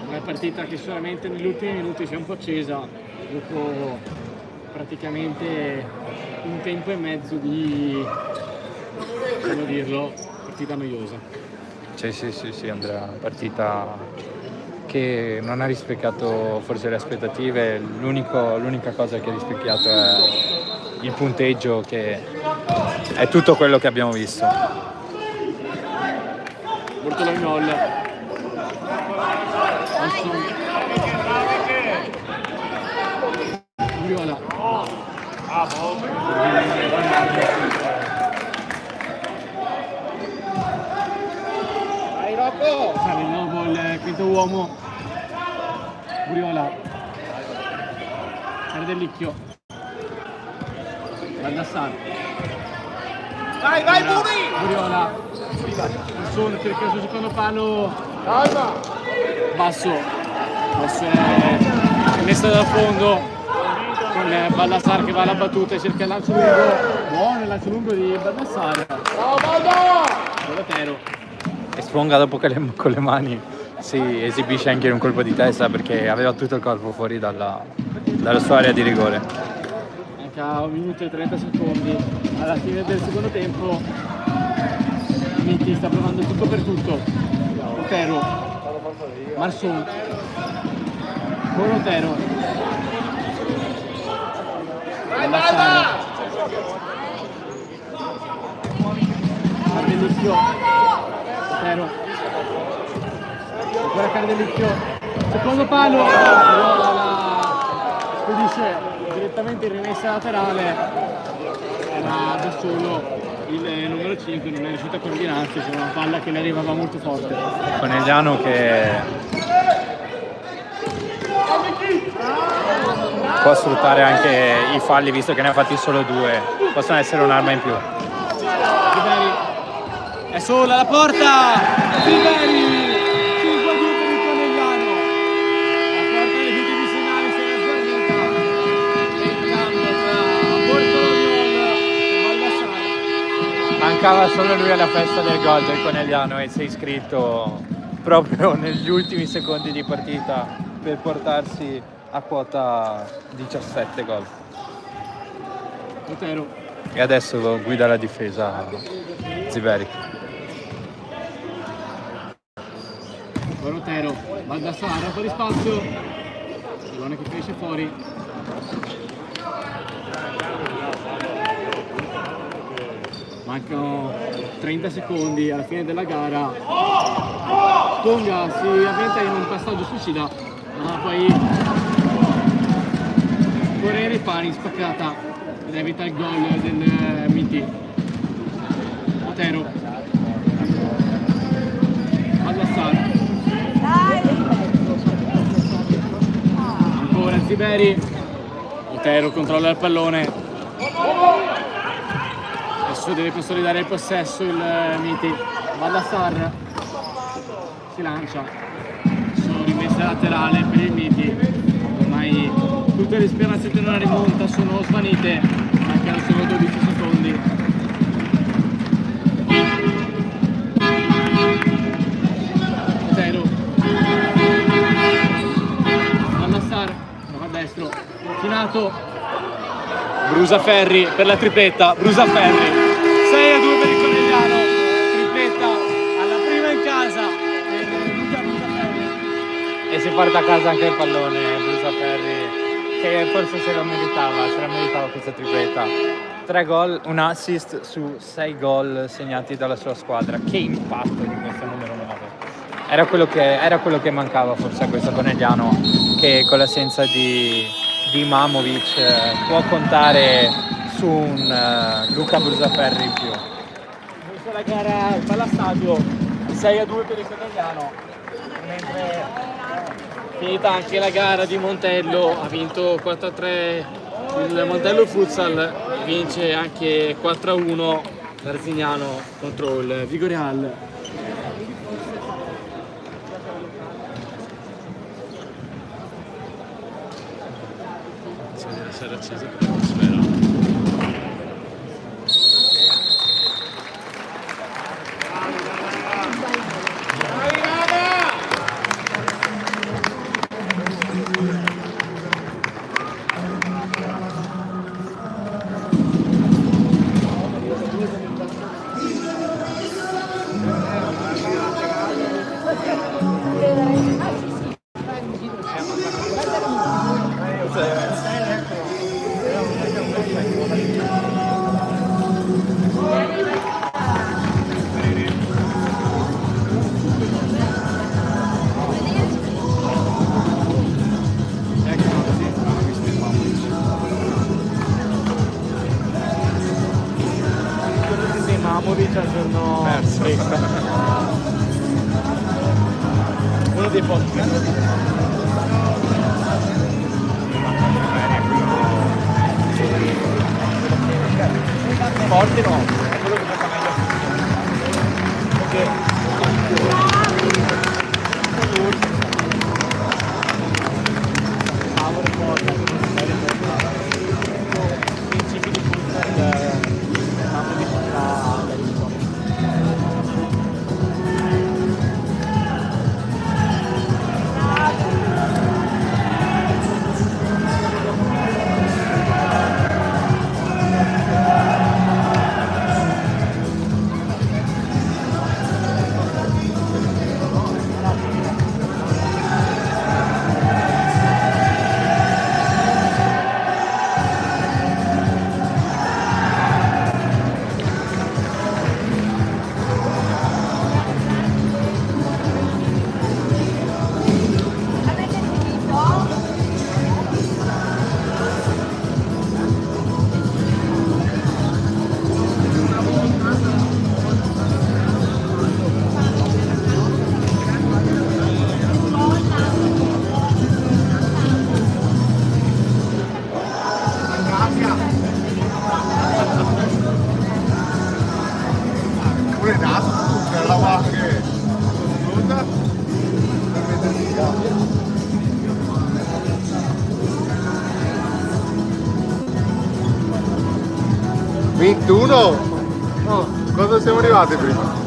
Una partita che solamente negli ultimi minuti si è un po' accesa dopo praticamente un tempo e mezzo di, come dirlo, partita noiosa. Sì, Andrea, partita che non ha rispecchiato forse le aspettative. L'unica cosa che ha rispecchiato è il punteggio, che è tutto quello che abbiamo visto. Bartolomiol. Viola. Sale di nuovo il quinto uomo. Buriola. Cardellicchio. Baldassar. Vai, Buri! Buriola. Marsone cerca il suo secondo palo. Basso è messa da fondo con Baldassar che va alla battuta e cerca il lancio lungo. Buono il lancio lungo di Baldassar. Otero. E Sponga, dopo che con le mani si esibisce anche in un colpo di testa, perché aveva tutto il corpo fuori dalla sua area di rigore. Manca 1 minuto e 30 secondi alla fine del secondo tempo. Mitti sta provando tutto per tutto. Otero. Marson. Con Otero. Baldassar. Cardellicchio. Otero. Ancora Cardellicchio. Secondo palo. Spedisce direttamente in rimessa laterale. Era da solo il numero 5, non è riuscito a coordinarsi, c'è una palla che le arrivava molto forte. Conegliano che può sfruttare anche i falli, visto che ne ha fatti solo 2, possono essere un'arma in più. Ziberi è sola alla porta. Ziberi 5 a 2 per il Conegliano. La porta degli ultimi segnali si era sguarnita e il cambio tra Bartolomiol e Baldassar. mancava solo lui alla festa del gol del Conegliano e si è iscritto proprio negli ultimi secondi di partita per portarsi a quota 17 gol. Otero. E adesso guida la difesa Ziberi. Otero, Baldassarra, fuori spazio. Pallone che finisce fuori. Mancano 30 secondi alla fine della gara. Sponga si avventa in un passaggio suicida, ma poi Correre Pani spaccata ed evita il gol del MT. Otero. Al-Nassar. Ancora Ziberi. Otero controlla il pallone. Adesso deve consolidare il possesso il Miti. Al-Nassar si lancia su rimessa laterale per il Miti. Ormai tutte le speranze di una rimonta sono svanite, mancano solo 12 secondi. Otero. Al-Nassar a destro, Finato. Brusaferri per la tripletta. Brusaferri 6-2 per il Conegliano, tripletta alla prima in casa per Luca Brusaferri. E si porta a casa anche il pallone Brusaferri, che forse se la meritava questa tripletta. 3 gol, un assist su 6 gol segnati dalla sua squadra. Che impatto di questo numero 9. Era quello che mancava forse a questo Conegliano, che con l'assenza di Imamovic può contare su un Luca Brusaferri in più. Questa è la gara al Palastadio, 6-2 per il Conegliano, mentre finita anche la gara di Montello, ha vinto 4-3 il Montello Futsal, vince anche 4-1 l'Arzignano contro il Vigoreal. Deve essere accesa per l'atmosfera. Imamovic al giorno festa. Uno dei posti. Forte no, è quello che fa meglio. Perché Favore forte, principi di futsal. Pure naso, per la guarda che sfrutta per mettersi in gabbia. 21? No, Cosa siamo arrivati prima?